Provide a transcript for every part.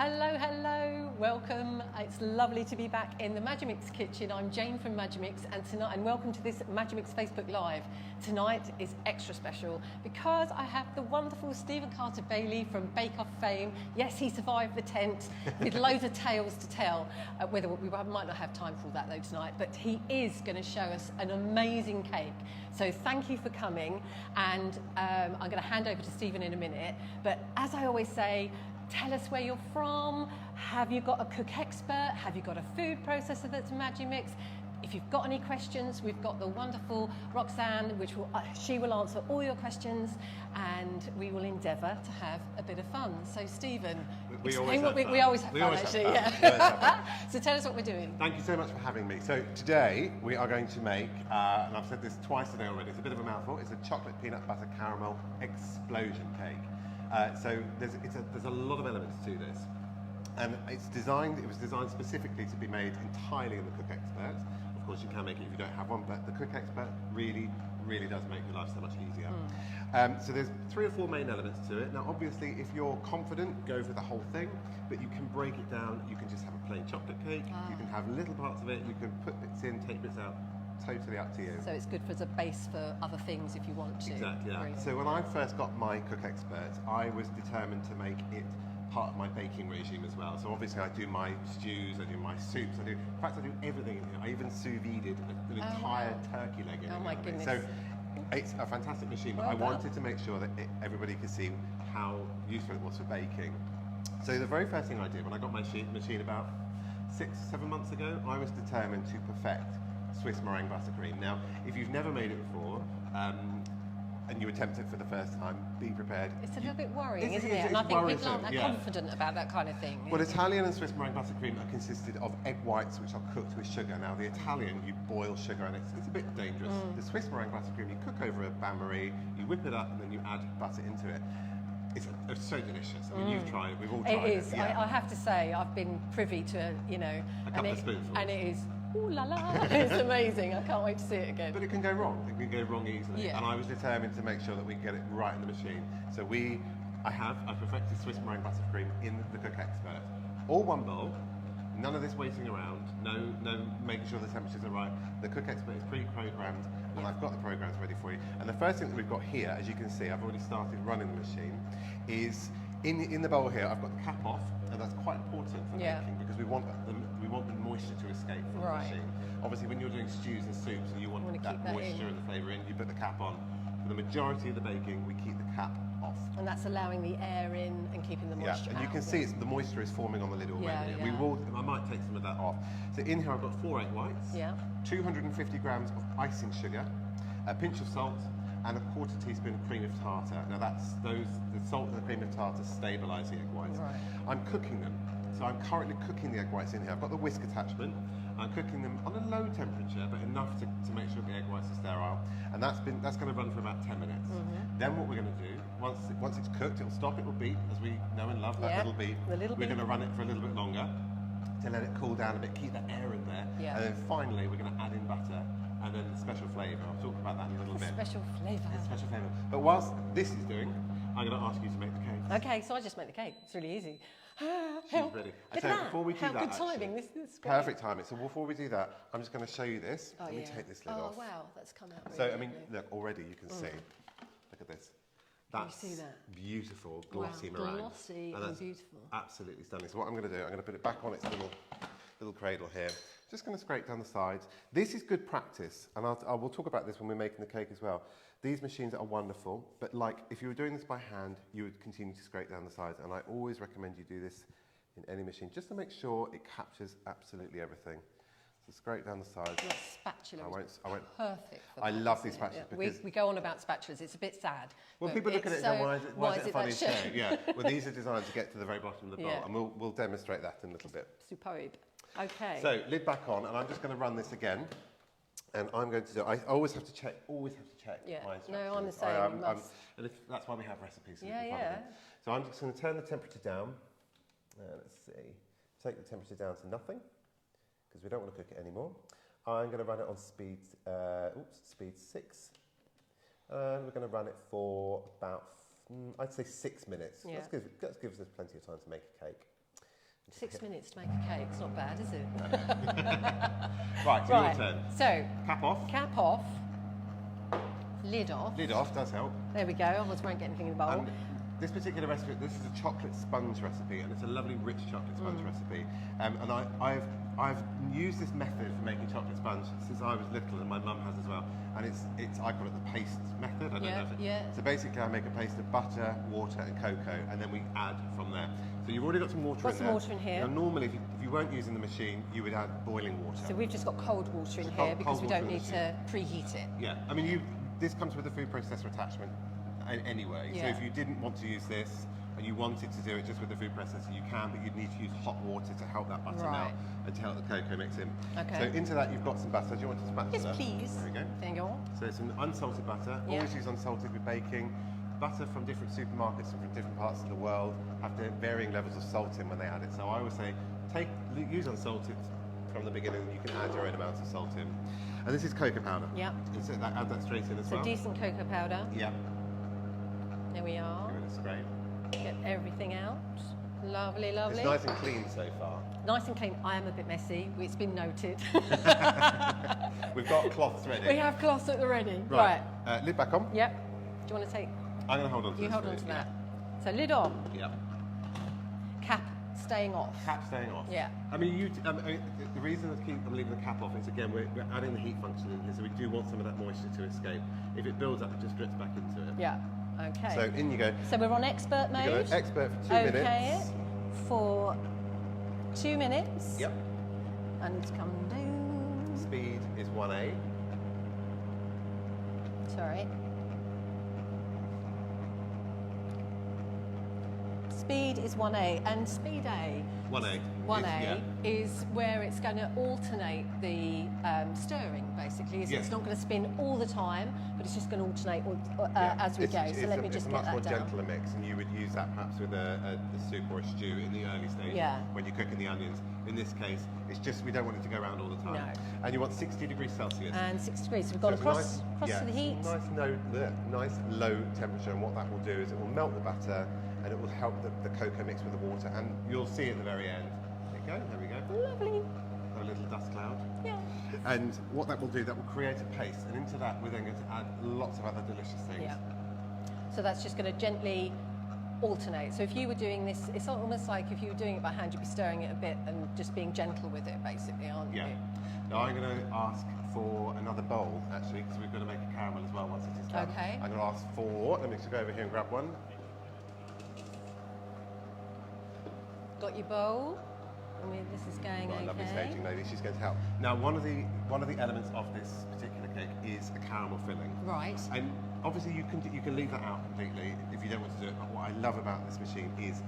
Hello, hello, welcome. It's lovely to be back in the Magimix kitchen. I'm Jane from Magimix and welcome to this Magimix Facebook Live. Tonight is extra special because I have the wonderful Stephen Carter-Bailey from Bake Off fame. Yes, he survived the tent with loads of tales to tell. We might not have time for all that though tonight, but he is going to show us an amazing cake. So thank you for coming, and I'm going to hand over to Stephen in a minute. But as I always say, tell us where you're from. Have you got a cook expert? Have you got a food processor that's Magimix? If you've got any questions, we've got the wonderful Roxanne, she will answer all your questions, and we will endeavour to have a bit of fun. So, Stephen, we always have fun, actually. Yeah. So, tell us what we're doing. Thank you so much for having me. So, today we are going to make, and I've said this twice today already. It's a bit of a mouthful. It's a chocolate peanut butter caramel explosion cake. So there's a lot of elements to this, and it was designed specifically to be made entirely in the Cook Expert. Of course, you can make it if you don't have one, but the Cook Expert really does make your life so much easier. So there's 3 or 4 main elements to it. Now, obviously, if you're confident, go for the whole thing, but you can break it down. You can just have a plain chocolate cake. You can have little parts of it. You can put bits in, take bits out. Totally up to you. So it's good as a base for other things if you want to. Exactly, yeah. Really. So when I first got my Cook Expert, I was determined to make it part of my baking regime as well. So obviously I do my stews, I do my soups, in fact I do everything in here. I even sous vide'd an entire turkey leg in it. Oh my goodness. So it's a fantastic machine, but I wanted to make sure that everybody could see how useful it was for baking. So the very first thing I did when I got my machine about 6-7 months ago, I was determined to perfect Swiss meringue buttercream. Now, if you've never made it before, and you attempt it for the first time, be prepared. It's a little bit worrying, isn't it? And I think people aren't that confident about that kind of thing. Well, Italian and Swiss meringue buttercream are consisted of egg whites which are cooked with sugar. Now, the Italian, you boil sugar, and it's a bit dangerous. The Swiss meringue buttercream, you cook over a bain-marie, you whip it up, and then you add butter into it. It's so delicious. I mean, you've tried it. We've all tried it. It is. Yeah. I have to say, I've been privy to, a couple of spoonfuls. And it is. Ooh la la! It's amazing. I can't wait to see it again. But it can go wrong. It can go wrong easily. Yeah. And I was determined to make sure that we get it right in the machine. So I perfected Swiss meringue buttercream in the Cook Expert. All one bowl. None of this waiting around. No making sure the temperatures are right. The Cook Expert is pre-programmed, and I've got the programs ready for you. And the first thing that we've got here, as you can see, I've already started running the machine, is in the bowl here. I've got the cap off, and that's quite important for baking because we want the moisture to escape from the machine. Obviously, when you're doing stews and soups and you want that moisture and the flavour in, you put the cap on. For the majority of the baking, we keep the cap off. And that's allowing the air in and keeping the moisture out. And you can see the moisture is forming on the lid already. Yeah. I might take some of that off. So in here I've got 4 egg whites, 250 grams of icing sugar, a pinch of salt, and a 1/4 teaspoon of cream of tartar. Now the salt and the cream of tartar stabilise the egg whites. Right. I'm cooking them. So I'm currently cooking the egg whites in here. I've got the whisk attachment. I'm cooking them on a low temperature, but enough to make sure the egg whites are sterile. And that's going to run for about 10 minutes. Then what we're going to do, once it's cooked, it'll stop, it will beep, as we know and love that little beep. We're going to run it for a little bit longer to let it cool down a bit, keep that air in there. Yeah. And then finally we're going to add in butter and then the special flavour. I'll talk about that in a little bit. Special flavour. Special flavour. But whilst this is doing, I'm going to ask you to make the cake. Okay, so I just make the cake. It's really easy. She's ready. Look at that. Before we do How that, good timing. This is great. Perfect timing. So before we do that, I'm just going to show you this. Let me take this lid off. Oh wow, that's come out. So I mean, look, already you can see. Look at this. That's you see that? Beautiful, glossy meringue. Glossy and beautiful. Absolutely stunning. So what I'm going to do, I'm going to put it back on its little cradle here. Just going to scrape down the sides. This is good practice, and I will talk about this when we're making the cake as well. These machines are wonderful, but if you were doing this by hand, you would continue to scrape down the sides, and I always recommend you do this in any machine, just to make sure it captures absolutely everything. So scrape down the sides. Your spatula is perfect for that. I love these spatulas because we go on about spatulas. It's a bit sad. Well, people look at it and go, why is it a funny shape? Yeah. Well, these are designed to get to the very bottom of the bowl, and we'll demonstrate that in a little bit. Superb. Okay. So lid back on, and I'm just going to run this again. And I'm going to do. I always have to check. Yeah. My instructions. No, I'm the same. And that's why we have recipes. Yeah. So I'm just going to turn the temperature down. Let's see. Take the temperature down to nothing because we don't want to cook it anymore. I'm going to run it on speed 6. And we're going to run it for about, I'd say 6 minutes. Yeah. That gives us plenty of time to make a cake. 6 minutes to make a cake. It's not bad, is it? Right, so your turn. So, Cap off. cap off, lid off. Lid off does help. There we go, otherwise we won't get anything in the bowl. This particular recipe, this is a chocolate sponge recipe, and it's a lovely rich chocolate sponge recipe. And I've used this method for making chocolate sponge since I was little, and my mum has as well. And it's I call it the paste method. I don't know if it, So basically, I make a paste of butter, water, and cocoa, and then we add from there. So you've already got some water in there. Got some water in here. Now, normally, if you weren't using the machine, you would add boiling water. So we've just got cold water in here because we don't need to preheat it. Yeah, I mean, this comes with a food processor attachment anyway. So if you didn't want to use this and you wanted to do it just with the food processor, you can, but you'd need to use hot water to help that butter melt and to help the cocoa mix in. Okay. So into that you've got some butter. Do you want some butter? Yes, please. There we go. There you go. So it's some unsalted butter. Always use unsalted with baking. Butter from different supermarkets and from different parts of the world have varying levels of salt in when they add it. So I always say, use unsalted from the beginning. You can add your own amounts of salt in. And this is cocoa powder. Yeah. So add that straight in as well. So decent cocoa powder. Yeah. There we are. Give it a scrape. Get everything out. Lovely, lovely. It's nice and clean so far. Nice and clean. I am a bit messy. It's been noted. We've got cloths ready. We have cloths at the ready. Right. Lid back on. Yep. Do you want to take? I'm going to hold on to this. You hold on to that. So lid on. Yep. Cap staying off. Cap staying off. Yeah. I mean, the reason I'm leaving the cap off is, again, we're adding the heat function in here, so we do want some of that moisture to escape. If it builds up, it just drips back into it. Yeah. Okay. So in you go. So we're on expert mode. You're expert for 2 minutes. Okay. For 2 minutes. Yep. And come down. Speed is 1A. Sorry. Speed is 1A, and speed A. 1A is where it's going to alternate the stirring, basically. So it's not going to spin all the time, but it's just going to alternate as we go. So let me just get that down. It's a much more gentler mix, and you would use that perhaps with a soup or a stew in the early stages when you're cooking the onions. In this case, it's just we don't want it to go around all the time. No. And you want 60 degrees Celsius. And 60 degrees. So we've got across to the heat. Nice low temperature, and what that will do is it will melt the butter, and it will help the cocoa mix with the water, and you'll see at the very end. There we go. Lovely. A little dust cloud. Yeah. And what that will do, that will create a paste, and into that we're then going to add lots of other delicious things. Yeah. So that's just going to gently alternate. So if you were doing this, it's almost like if you were doing it by hand, you'd be stirring it a bit and just being gentle with it, basically, aren't you? Now I'm going to ask for another bowl, actually, because we're going to make a caramel as well once it is done. Okay. I'm going to ask for, let me just go over here and grab one. Got your bowl? This is going okay. Lovely staging lady, she's going to help. Now, one of the elements of this particular cake is a caramel filling. Right. And obviously, you can leave that out completely if you don't want to do it. But what I love about this machine is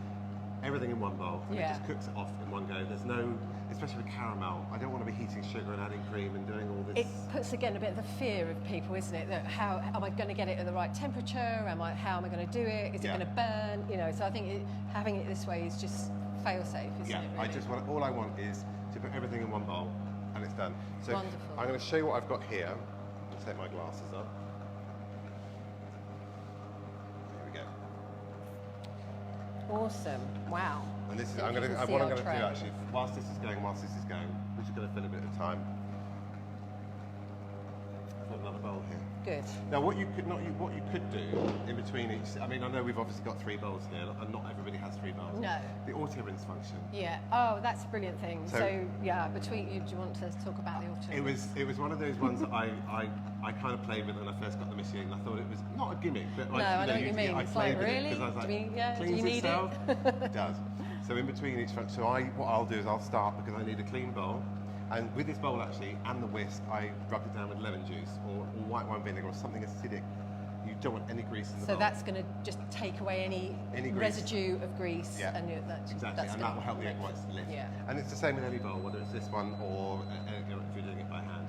everything in one bowl, and it just cooks it off in one go. There's no, especially with caramel, I don't want to be heating sugar and adding cream and doing all this. It puts again a bit of the fear of people, isn't it? That how am I going to get it at the right temperature? How am I going to do it? Is it going to burn? You know, so I think having it this way is just fail-safe, isn't it? Really? All I want is to put everything in one bowl, and it's done. So wonderful. I'm going to show you what I've got here. Let's take my glasses up. There we go. Awesome! Wow. And this is what I'm going to do actually. Whilst this is going, we're just going to fill a bit of time. I've got another bowl here. Good. Now, what you could do in between each. I mean, I know we've obviously got 3 bowls here, and not everybody has 3 bowls. No. The auto rinse function. Yeah. Oh, that's a brilliant thing. So yeah, between you, do you want to talk about the auto rinse? It was one of those ones that I kind of played with when I first got the machine. I thought it was not a gimmick, but like, I know what you mean. I it's played like, really? Because I was like, do you need itself? it? It does. So in between each function, what I'll do is I'll start because I need a clean bowl. And with this bowl actually, and the whisk, I rub it down with lemon juice or white wine vinegar or something acidic. You don't want any grease in the bowl. So that's going to just take away any residue of grease. Yeah, and exactly, and that will help the egg whites lift. Yeah. And it's the same with any bowl, whether it's this one or if you're doing it by hand.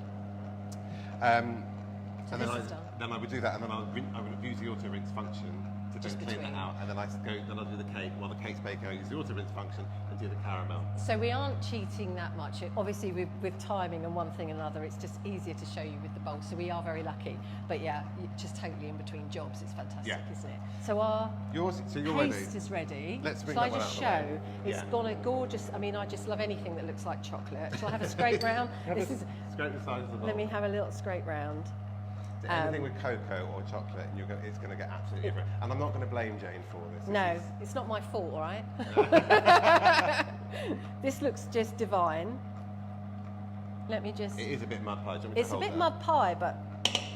Then I would do that, and then I would use the auto rinse function to just clean between. that out, and then I'll do the cake while the cake's baking. I'll use the auto rinse function and do the caramel. So we aren't cheating that much. Obviously, with timing and one thing and another, it's just easier to show you with the bowl. So we are very lucky. But yeah, just totally in between jobs. It's fantastic, isn't it? So our paste is ready. Let's bring Shall I that one just out of the show? way. It's got a gorgeous. I mean, I just love anything that looks like chocolate. Shall I have a scrape round? Scrape the sides of the bowl. Let me have a little scrape round. Anything with cocoa or chocolate, and it's going to get absolutely everywhere. And I'm not going to blame Jane for this. No, it's not my fault, all right? This looks just divine. Let me just... It is a bit mud pie. It's a bit mud pie, but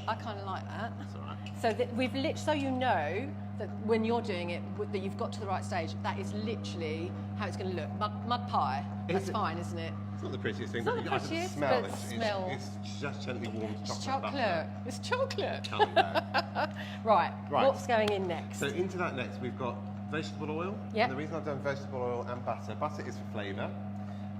I kind of like that. That's all right. So so you know that when you're doing it, that you've got to the right stage. That is literally how it's going to look. Mud pie. That's fine, isn't it? It's not the prettiest thing, It's not but the I can prettiest, smell but it. smell. It's just gently warmed chocolate. It's chocolate. It's chocolate. Tell me that. Right. What's going in next? So into that next, we've got vegetable oil. Yep. And the reason I've done vegetable oil and butter is for flavour.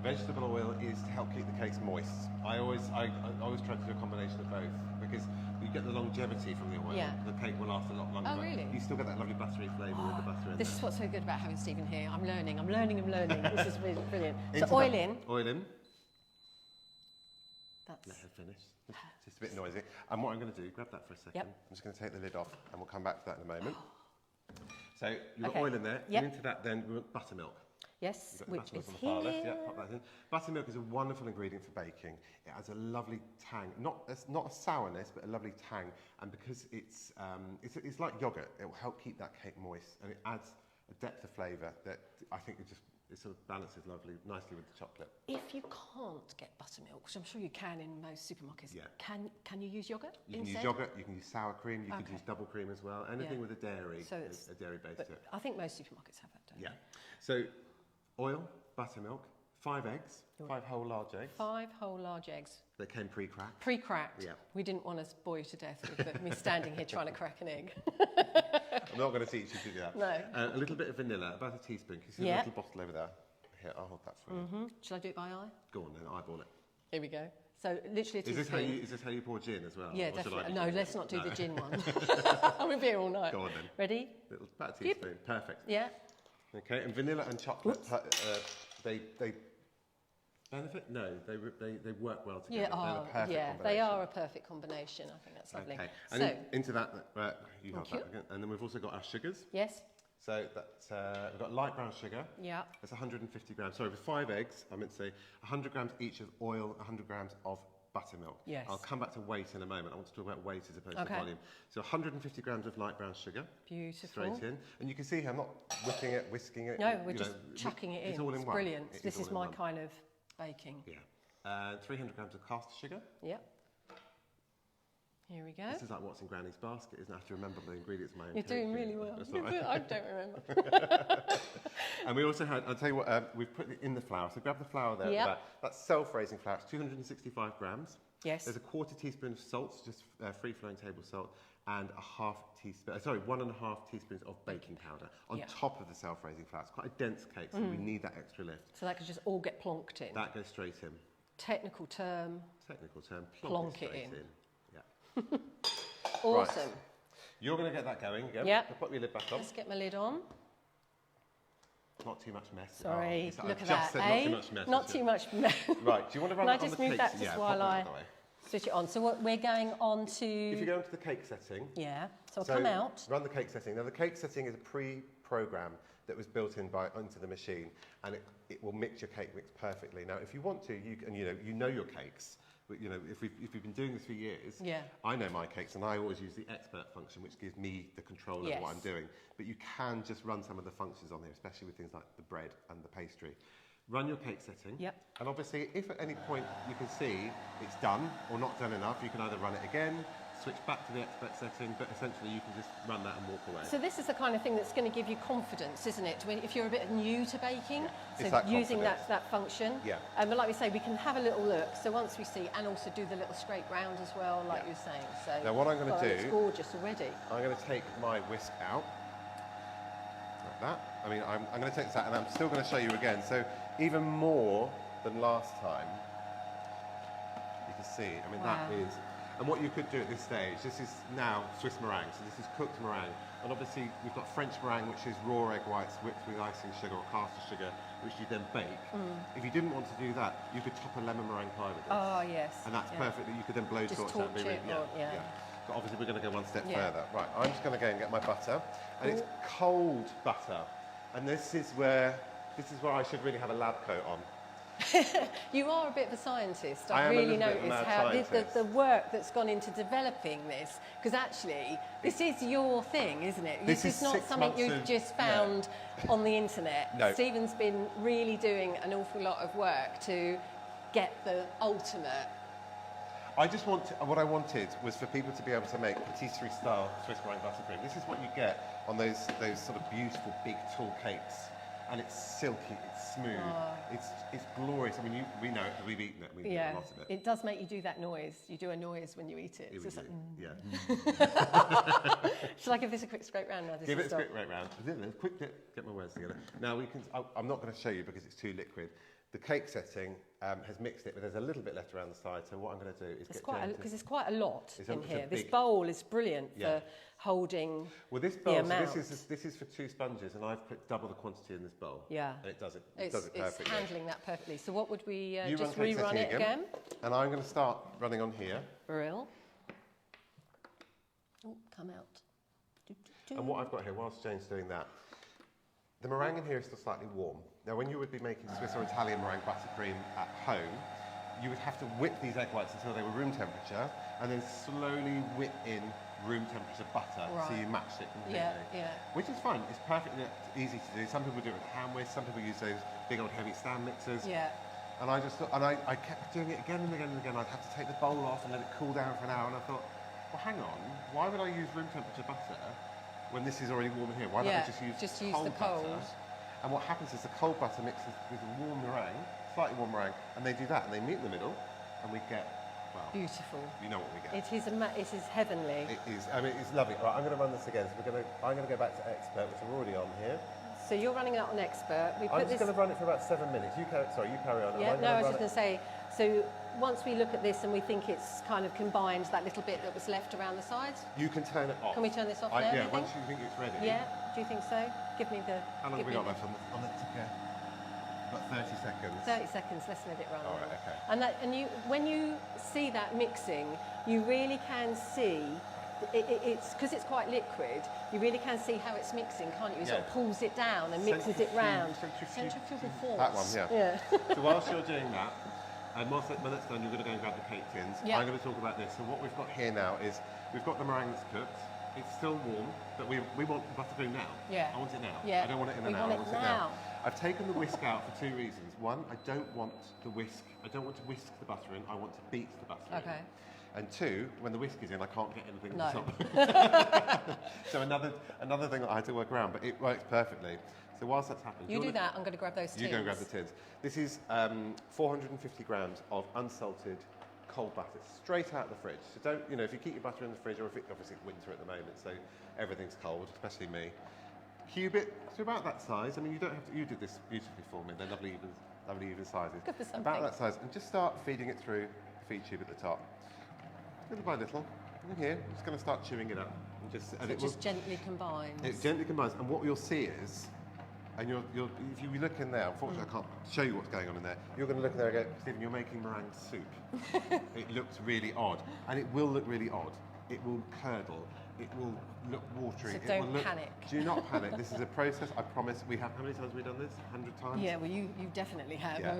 Vegetable oil is to help keep the cakes moist. I always try to do a combination of both because you get the longevity from the oil. Yeah. The cake will last a lot longer. Oh, really? You still get that lovely buttery flavour with the butter in This there. is what's so good about having Stephen here. I'm learning. This is really brilliant. Into So oil that- in. Oil in. That's Let her finish. It's just a bit noisy. And what I'm going to do, grab that for a second. Yep. I'm just going to take the lid off and we'll come back to that in a moment. So you've got Okay. oil in there. Yep. And into that then we want buttermilk. yes, You've got which the is buttermilk on the far left. here. Yeah, pop that in. Buttermilk is a wonderful ingredient for baking. It has a lovely tang, not a sourness, but a lovely tang. And because it's like yogurt, it will help keep that cake moist, and it adds a depth of flavour that I think it sort of balances nicely with the chocolate. If you can't get buttermilk, which I'm sure you can in most supermarkets, can you use yogurt You can instead? use yogurt, you can use sour cream, you can Okay. use double cream as well. Anything Yeah. with a dairy, So it's- a dairy base But to it. I think most supermarkets have that, don't Yeah. So oil, buttermilk, 5 eggs, 5 whole large eggs. they? 5 whole large eggs, They came pre-cracked. pre-cracked. Yeah. We didn't want to bore you to death with me standing here trying to crack an egg. I'm not going to teach you to do that. No. A little bit of vanilla, about a teaspoon. Can you see Yeah. the little bottle over there? Here, I'll hold that for you. Shall I do it by eye? Go on then, eyeball it. Here we go. So literally a Is this teaspoon. how you pour gin as well? Yeah, Or should I definitely. do No, gin? let's not do No. the gin one. I'm going to be here all night. Go on then. Ready? About a Yep. teaspoon. Perfect. Yeah. Okay, and vanilla and chocolate, they benefit? No, they work well together. Yeah, They're the perfect they combination. are a perfect combination. I think that's lovely. Okay, So, and into that, you have Thank you. that again. And then we've also got our sugars. yes, So that's, we've got light brown sugar. yeah, That's 150 grams. Sorry, with 5 eggs, I meant to say 100 grams each of oil, 100 grams of buttermilk. Yes. I'll come back to weight in a moment. I want to talk about weight as opposed Okay. to volume. So 150 grams of light brown sugar. beautiful. Straight in. And you can see here, I'm not whipping it, whisking it. No, we're you just know, chucking it in. It's all in one. Brilliant. It This all is in my one. kind of baking. Yeah. 300 grams of caster sugar. Yep. Here we go. This is like what's in Granny's basket, isn't it? I have to remember the ingredients of my own You're cake. doing really well. That's all right. I don't remember. And we also had, I'll tell you what, we've put it in the flour. So grab the flour there. Yep. That's self-raising flour. It's 265 grams. Yes. There's a quarter teaspoon of salt, just free-flowing table salt, and a half teaspoon, 1.5 teaspoons of baking powder on Yeah. top of the self-raising flour. It's quite a dense cake, so we need that extra lift. So that could just all get plonked in. That goes straight in. Technical term. Technical term, Plonk it straight in. Yeah. Awesome. You're going to get that going again. Yeah. So put your lid back on. Let's get my lid on. Not too much mess. Sorry, Oh, look I at just that. said eh? not too much mess. Not too much mess. Right, do you want to run Can I it on just the move cake? that just Yeah, while pop that I out of the way. switch it on? So what, we're going on to... If you go into the cake setting, Yeah, so I'll come out. Run the cake setting. Now the cake setting is a pre-program that was built in onto the machine, and it will mix your cake mix perfectly. Now, if you want to, you can, you know your cakes. But, if we've been doing this for years, Yeah. I know my cakes, and I always use the expert function, which gives me the control of what I'm Yes. doing. But you can just run some of the functions on here, especially with things like the bread and the pastry. Run your cake setting. Yep. And obviously, if at any point you can see it's done or not done enough, you can either run it again, switch back to the expert setting, but essentially you can just run that and walk away. So this is the kind of thing that's going to give you confidence, isn't it? If you're a bit new to baking, It's so that using confidence. that function. Yeah. But like we say, we can have a little look. So once we see, and also do the little scrape round as well, like you were saying. So Now what I'm going God, to that looks do, gorgeous already. I'm going to take my whisk out, like that. I mean, I'm going to take this out, and I'm still going to show you again. So even more than last time, you can see. I mean, Wow. that is And what you could do at this stage, this is now Swiss meringue, so this is cooked meringue. And obviously we've got French meringue, which is raw egg whites whipped with icing sugar or caster sugar, which you then bake. If you didn't want to do that, you could top a lemon meringue pie with this. Oh, yes. And that's perfect, that you could then blow torch that. Torch it, yeah. But obviously we're going to go one step further. Right, I'm just going to go and get my butter. And it's cold butter. And this is where I should really have a lab coat on. You are a bit of a scientist. I I am really a little bit of a noticed mad how scientist. the work that's gone into developing this, because actually this is your thing, isn't it? This is is not 6 something months you've of- just found on the internet. No. Stephen's been really doing an awful lot of work to get the ultimate. What I wanted was for people to be able to make patisserie style Swiss meringue buttercream. This is what you get on those sort of beautiful big tall cakes. And it's silky, it's smooth, it's glorious. I mean, we know it because we've eaten it. We've eaten a lot of it. It does make you do that noise. You do a noise when you eat it. Here It's we just do. like, Shall I give this a quick scrape round now? Give it a quick round. Quick dip, get my words together. Now we can. I'm not going to show you because it's too liquid. The cake setting has mixed it, but there's a little bit left around the side. So what I'm going to do is because it's quite a lot in here. This big bowl is brilliant for holding. Well, this bowl. the amount. So this is for 2 sponges, and I've put double the quantity in this bowl. Yeah, and it does it. It's perfectly. handling that perfectly. So what would we You just run cake rerun setting it again? And I'm going to start running on here. Brill. Oh, come out. And what I've got here, whilst Jane's doing that, the meringue in here is still slightly warm. Now, when you would be making Swiss or Italian meringue buttercream at home, you would have to whip these egg whites until they were room temperature, and then slowly whip in room temperature butter, so you match it completely. Which is fine. It's perfectly easy to do. Some people do it with hand whisk. Some people use those big old heavy stand mixers. And I just thought, and I kept doing it again and again and again. I'd have to take the bowl off and let it cool down for an hour. And I thought, well, hang on, why would I use room temperature butter when this is already warm in here? Why don't I just use the cold butter? And what happens is the cold butter mixes with a warm meringue, slightly warm meringue, and they do that, and they meet in the middle, and we get, well, beautiful. You know what we get. It is heavenly. It is. I mean, it's lovely. Right, I'm going to run this again. So I'm going to go back to expert, which I'm already on here. So you're running it on expert. I'm just going to run it for about 7 minutes. You carry on. Yeah, no, I was just going to say, so once we look at this and we think it's kind of combined that little bit that was left around the sides. You can turn it off. Can we turn this off now? Yeah, once you think it's ready. Yeah, do you think so? Give me the... How long have we got left on the ticker? About 30 seconds. 30 seconds, let's let it run. All right, okay. And when you see that mixing, you really can see, it's because it's quite liquid, you really can see how it's mixing, can't you? It sort of pulls it down and mixes it round. Centrifugal force. That one, yeah. So whilst you're doing that, and when that's done, you're going to go and grab the cake tins. Yeah. I'm going to talk about this. So what we've got here now is, we've got the meringue that's cooked. It's still warm, but we want the buttercream now. Yeah. I want it now. Yeah. I don't want it in an hour. I want it now. I've taken the whisk out for 2 reasons. One, I don't want to whisk the butter in. I want to beat the butter in. Okay. And 2, when the whisk is in, I can't get anything no. on top. So another thing that I had to work around, but it works perfectly. So whilst that's happening... You do that, I'm going to grab those tins. You go and grab the tins. This is 450 grams of unsalted cold butter, straight out of the fridge. So don't, if you keep your butter in the fridge, or if obviously it's winter at the moment, so everything's cold, especially me. Cube it to about that size. I mean, you don't have to, you did this beautifully for me, they're lovely even sizes. Good for something. About that size, and just start feeding it through the feed tube at the top. Little by little. In here, I'm just going to start chewing it up. And it just gently combines. It gently combines, and what you'll see is, and if you look in there, unfortunately I can't show you what's going on in there, you're going to look in there and go, Stephen, you're making meringue soup. It looks really odd, and it will look really odd. It will curdle, it will look watery. So don't panic. Do not panic. This is a process, I promise. How many times have we done this? 100 times? Yeah, well, you definitely have. Yeah.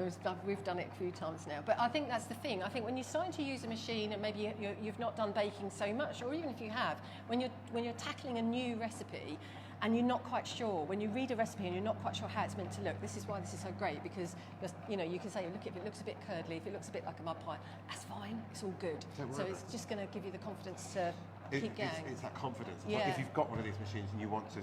We've done it a few times now. But I think that's the thing. I think when you're starting to use a machine and maybe you've not done baking so much, or even if you have, when you're tackling a new recipe, and you're not quite sure, when you read a recipe and you're not quite sure how it's meant to look, this is why this is so great, because you can say, look, if it looks a bit curdly, if it looks a bit like a mud pie, that's fine, it's all good. So it's just going to give you the confidence to keep going. It's that confidence. Yeah. Like if you've got one of these machines and you want to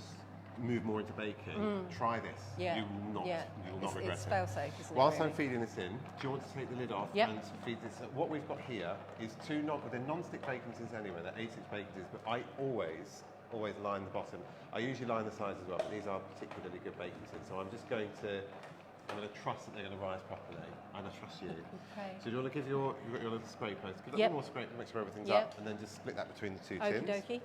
move more into baking, try this. Yeah. You will not regret it's it. fail-safe, isn't it? Whilst really? I'm feeding this in, do you want to take the lid off and feed this? What we've got here is they're non-stick baking tins anyway, they're 8-inch baking tins, but I always line the bottom. I usually line the sides as well, but these are particularly good baking tins. So I'm just going to I'm going to trust that they're going to rise properly, and I trust you. Okay. So do you want to give you've got your little spray post, give that Yep. a more scrape, make sure everything's Yep. up, and then just split that between the two Okie tins. dokie.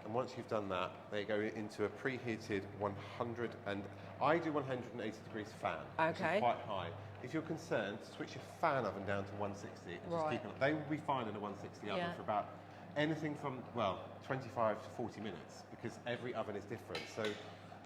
And once you've done that, they go into a preheated 100 and I do 180 degrees fan, which Okay. is quite high. If you're concerned, switch your fan oven down to 160 and just keep it. They will be fine in a 160 oven for about anything from 25 to 40 minutes because every oven is different. So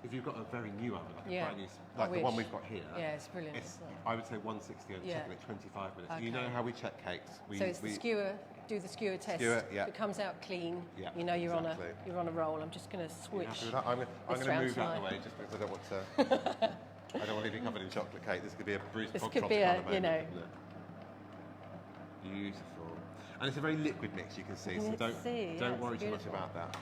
if you've got a very new oven, like a brand new, like the one we've got here, it's brilliant. I would say 160 and check it at 25 minutes. Okay. You know how we check cakes. So it's the skewer. Do the skewer test. If it comes out clean, you know you're on a roll. I'm just going to switch. I'm going to move out of the way just because I don't want to. I don't want to leave you covered in chocolate cake. This could be a Bruce This could be a, you know. Beautiful. And it's a very liquid mix, you can see, so don't worry too much about that.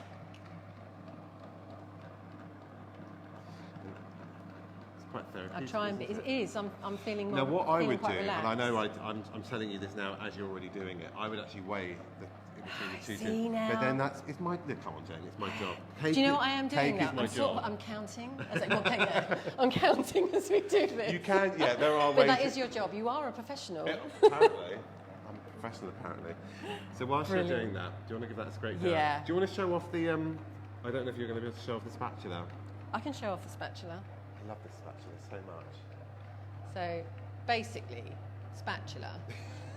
It's quite therapeutic. I try and it is. I'm feeling now what I would do, relaxed. and I know I'm telling you this now as you're already doing it, I would actually weigh between the two things. But then it's my come on, Jane, it's my job. Do you know what I am doing now? I'm counting. I'm counting as we do this. You can, there are ways. But that is your job. You are a professional. Apparently. I'm a professional, apparently. So whilst you're doing that, do you want to give that a scrape down? Yeah. Do you want to show off the, I don't know if you're going to be able to show off the spatula. I can show off the spatula. I love this spatula so much. So, basically, spatula.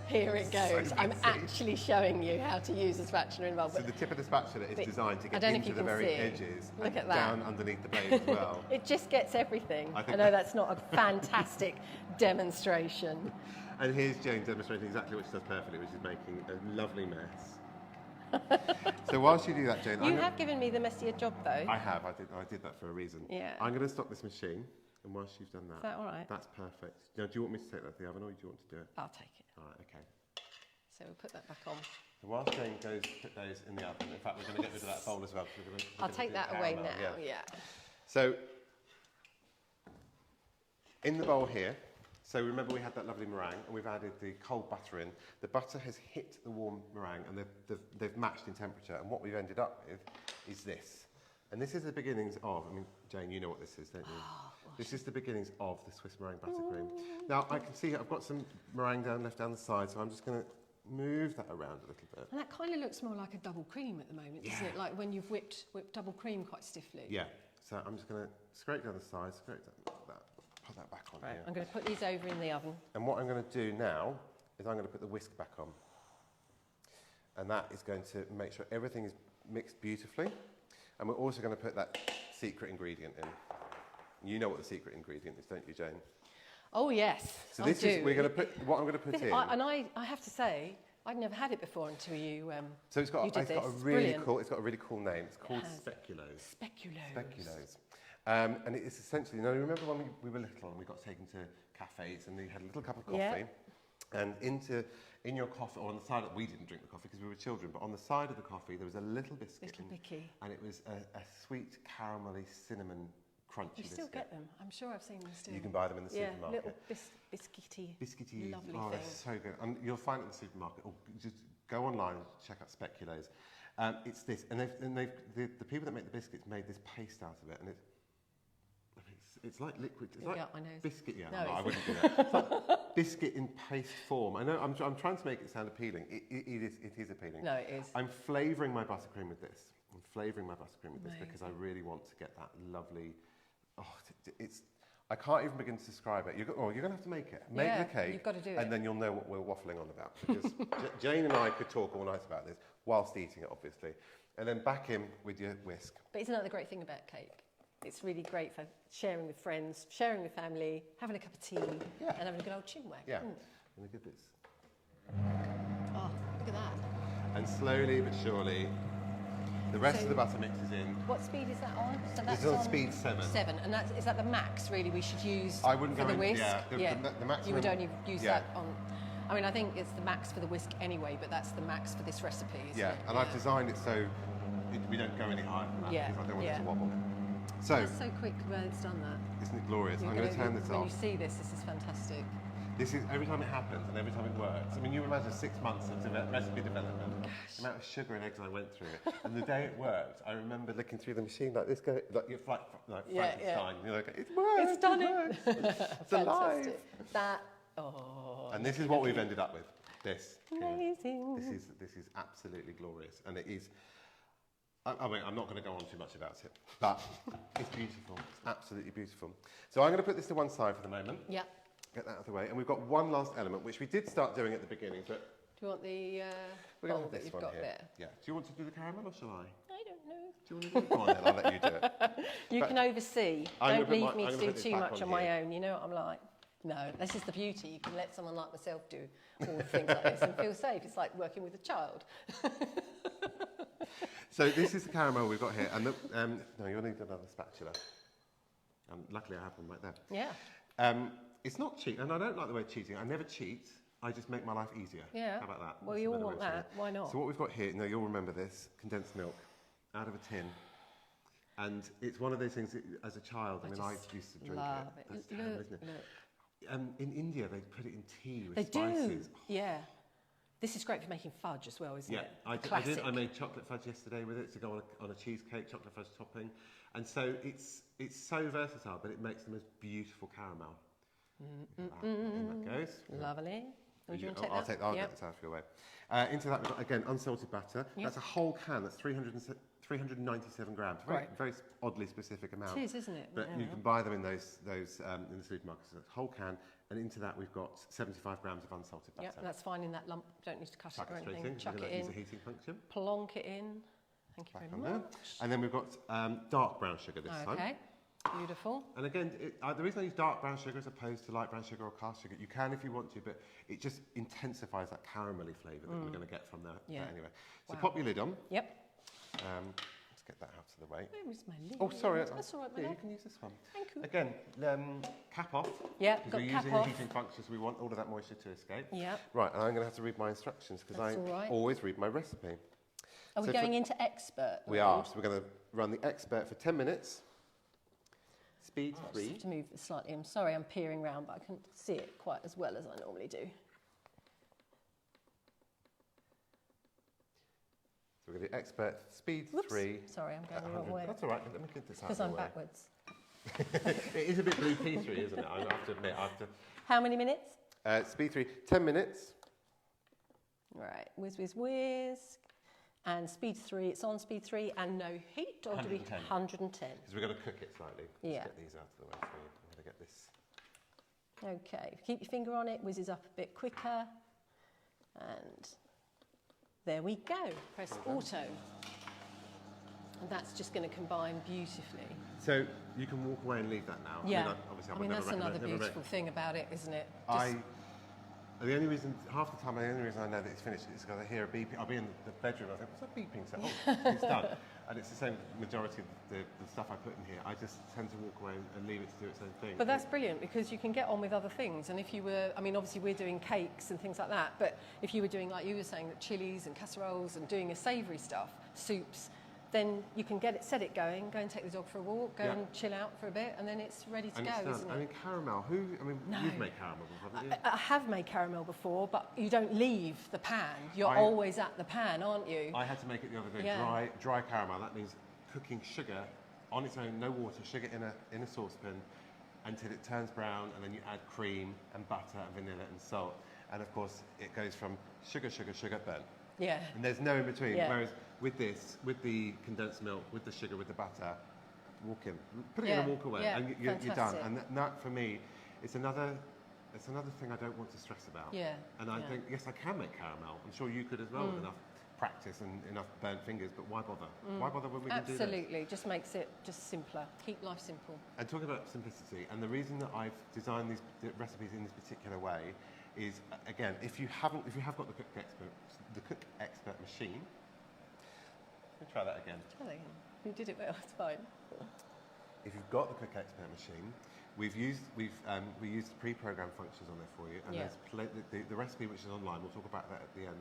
Here it goes. So I'm actually showing you how to use a spatula in bulb. So the tip of the spatula is designed to get into the very edges and down underneath the blade as well. It just gets everything. I know that's not a fantastic demonstration. And here's Jane demonstrating exactly what she does perfectly, which is making a lovely mess. So whilst you do that, Jane, you have given me the messier job, though. I have. I did that for a reason. Yeah. I'm going to stop this machine, and whilst you've done that, is that all right? That's perfect. Now, do you want me to take that to the oven, or do you want to do it? I'll take it. All right. Okay. So we'll put that back on. So whilst Jane goes to put those in the oven, in fact, we're going to get rid of that bowl as well. I'll take that away now. Yeah. So in the bowl here. So remember we had that lovely meringue and we've added the cold butter in. The butter has hit the warm meringue and they've matched in temperature, and what we've ended up with is this. And this is the beginnings of, I mean, Jane, you know what this is, don't you? This is the beginnings of the Swiss meringue buttercream. Now I can see I've got some meringue left down the side, so I'm just going to move that around a little bit. And that kind of looks more like a double cream at the moment, doesn't it? Like when you've whipped double cream quite stiffly. Yeah. So I'm just going to scrape down the sides, scrape that, put that back on here. I'm going to put these over in the oven. And what I'm going to do now is I'm going to put the whisk back on. And that is going to make sure everything is mixed beautifully. And we're also going to put that secret ingredient in. You know what the secret ingredient is, don't you, Jane? Oh, yes. So this is, we're going to put, what I'm going to put in. I have to say, I'd never had it before until you So it's got a really cool name. It's called Speculoos. Speculoos. And it is essentially, you know, remember when we were little and we got taken to cafes and you had a little cup of coffee, and in your coffee, or on the side of, we didn't drink the coffee because we were children, but on the side of the coffee there was a little biscuit. And it was a sweet caramelly cinnamon crunchy biscuit. You still get them? I'm sure I've seen them still. You can buy them in the supermarket. Little biscuity, lovely thing. They're so good. And you'll find it in the supermarket, or just go online and check out Speculoos. It's this, and the people that make the biscuits made this paste out of it, and it's like liquid. It's like biscuit. Yeah, no, I wouldn't do that. It's like biscuit in paste form. I know. I'm trying to make it sound appealing. It is appealing. No, it is. I'm flavouring my buttercream with this. Because I really want to get that lovely. Oh, I can't even begin to describe it. You're going to have to make it. Make the cake. You've got to do it. And then you'll know what we're waffling on about. Because Jane and I could talk all night about this whilst eating it, obviously. And then back in with your whisk. But isn't that the great thing about cake? It's really great for sharing with friends, sharing with family, having a cup of tea, and having a good old chinwag. Yeah. And look at this. Oh, look at that. And slowly but surely, the rest of the butter mix is in. What speed is that on? So that's it's on speed 7. 7, and is that the max really we should use I wouldn't for go the whisk? The maximum. You would only use that on. I mean, I think it's the max for the whisk anyway, but that's the max for this recipe. And I've designed it so we don't go any higher than that because I don't want it to wobble. So that's so quick when it's done that. Isn't it glorious? I'm going to turn this off. When you see this is fantastic. This is every time it happens and every time it works. I mean, you imagine 6 months of recipe development, the amount of sugar and eggs I went through it, and the day it worked, I remember looking through the machine like this, like you're like Frankenstein. You're like, it's worked. It's done it. It's alive. That. Oh. And this is what we've ended up with. This. Amazing. This is absolutely glorious, and it is. I mean, I'm not going to go on too much about it, but it's beautiful. It's absolutely beautiful. So I'm going to put this to one side for the moment. Yeah. Get that out of the way, and we've got one last element which we did start doing at the beginning, but Do you want the we're going to bowl have that this you've one got here. there? Yeah. Do you want to do the caramel or shall I? I don't know. Do you want to do it? Go on then, I'll let you do it. You can oversee. I'm Don't gonna leave put me my- to I'm do gonna put too this back much on on my here. own. You know what I'm like? No, this is the beauty. You can let someone like myself do all the things like this and feel safe. It's like working with a child. So this is the caramel we've got here, and no, you'll need another spatula. Luckily I have one right there. Yeah. It's not cheat, and I don't like the word cheating. I never cheat. I just make my life easier. Yeah. How about that? Well, That's you a all better want way of saying that. it. Why not? So what we've got here, you'll remember this, condensed milk out of a tin. And it's one of those things that, as a child, I used to drink love it. it. That's terrible, isn't it? Look. In India, they put it in tea with They spices. do. Yeah. This is great for making fudge as well, isn't Yeah, it? I did. Classic. I made chocolate fudge yesterday with it to go on a cheesecake, chocolate fudge topping. And so it's so versatile, but it makes the most beautiful caramel. In that goes. Lovely. Would you want to take I'll that? take that. I'll Yep. get this out of your way. Into that, we've got, again, unsalted batter. Yep. That's a whole can. That's 397 grams. Right. Very oddly specific amount. It is, isn't it? But you can buy them in those in the supermarkets. So it's a whole can. And into that, we've got 75 grams of unsalted butter. Yeah, that's fine in that lump. Don't need to cut Chuck it or it straight anything. in. Chuck it Use a in. heating function. Plonk it in. Thank you Back very on there. much. And then we've got dark brown sugar this time. Okay. Beautiful. And again, the reason I use dark brown sugar as opposed to light brown sugar or cast sugar, you can if you want to, but it just intensifies that caramelly flavour that we're going to get from that. Yeah. But anyway, so Wow. pop your lid on. Yep. Let's get that out of the way. Where is my lid? Oh, sorry. That's all right, my yeah, you love. can use this one. Thank you. Again, cap off. Yeah, because got we're cap using off. the heating function, so we want all of that moisture to escape. Yeah. Right, and I'm going to have to read my instructions because I That's all right. always read my recipe. Are we So going into expert? We are. So we're going to run the expert for 10 minutes. Speed I 3. have to move this slightly. I'm sorry, I'm peering round, but I couldn't see it quite as well as I normally do. So we're going to do expert speed Whoops. 3. Sorry, I'm going at the wrong 100. way. That's all right. Let me get this out Because of I'm the way. backwards. It is a bit blue P3, isn't it? I have to admit. How many minutes? Speed 3, 10 minutes. Right, whisk. And speed 3, it's on speed 3 and no heat, or do we 110. 110? Because we're going to cook it slightly. Yeah. Let's get these out of the way for you. I'm going to get this. Okay, keep your finger on it, whizzes up a bit quicker. And there we go. Press auto. And that's just going to combine beautifully. So you can walk away and leave that now. Yeah. I mean, That's another beautiful thing about it, isn't it? The only reason, half the time, the only reason I know that it's finished is because I hear a beeping. I'll be in the bedroom, I think, what's that beeping sound? Oh, it's done. And it's the same majority of the stuff I put in here. I just tend to walk away and leave it to do its own thing. But that's brilliant because you can get on with other things. And if you were, I mean, obviously we're doing cakes and things like that, but if you were doing, like you were saying, that chilies and casseroles and doing a savoury stuff, soups, then you can set it going, go and take the dog for a walk, go and chill out for a bit, and then it's ready to go, isn't it? I mean, caramel, you've made caramel before, haven't you? I have made caramel before, but you don't leave the pan. You're always at the pan, aren't you? I had to make it the other day, Yeah. dry caramel. That means cooking sugar on its own, no water, sugar in a saucepan until it turns brown, and then you add cream and butter and vanilla and salt. And of course, it goes from sugar, burnt. Yeah. And there's no in between. Yeah. Whereas with this, with the condensed milk, with the sugar, with the butter, walk in, put it in and walk away, and you're done. Fantastic. And that for me, it's another thing I don't want to stress about. Yeah. And I think, yes, I can make caramel. I'm sure you could as well with enough practice and enough burnt fingers, but why bother? Why bother when we can do this? Absolutely, just makes it just simpler. Keep life simple. And talking about simplicity, and the reason that I've designed these recipes in this particular way is, again, if you have got the Cook Expert machine. Let me try that again. You did it well. It's fine. If you've got the Cook Expert machine, we used pre-programmed functions on there for you, and there's the recipe which is online. We'll talk about that at the end.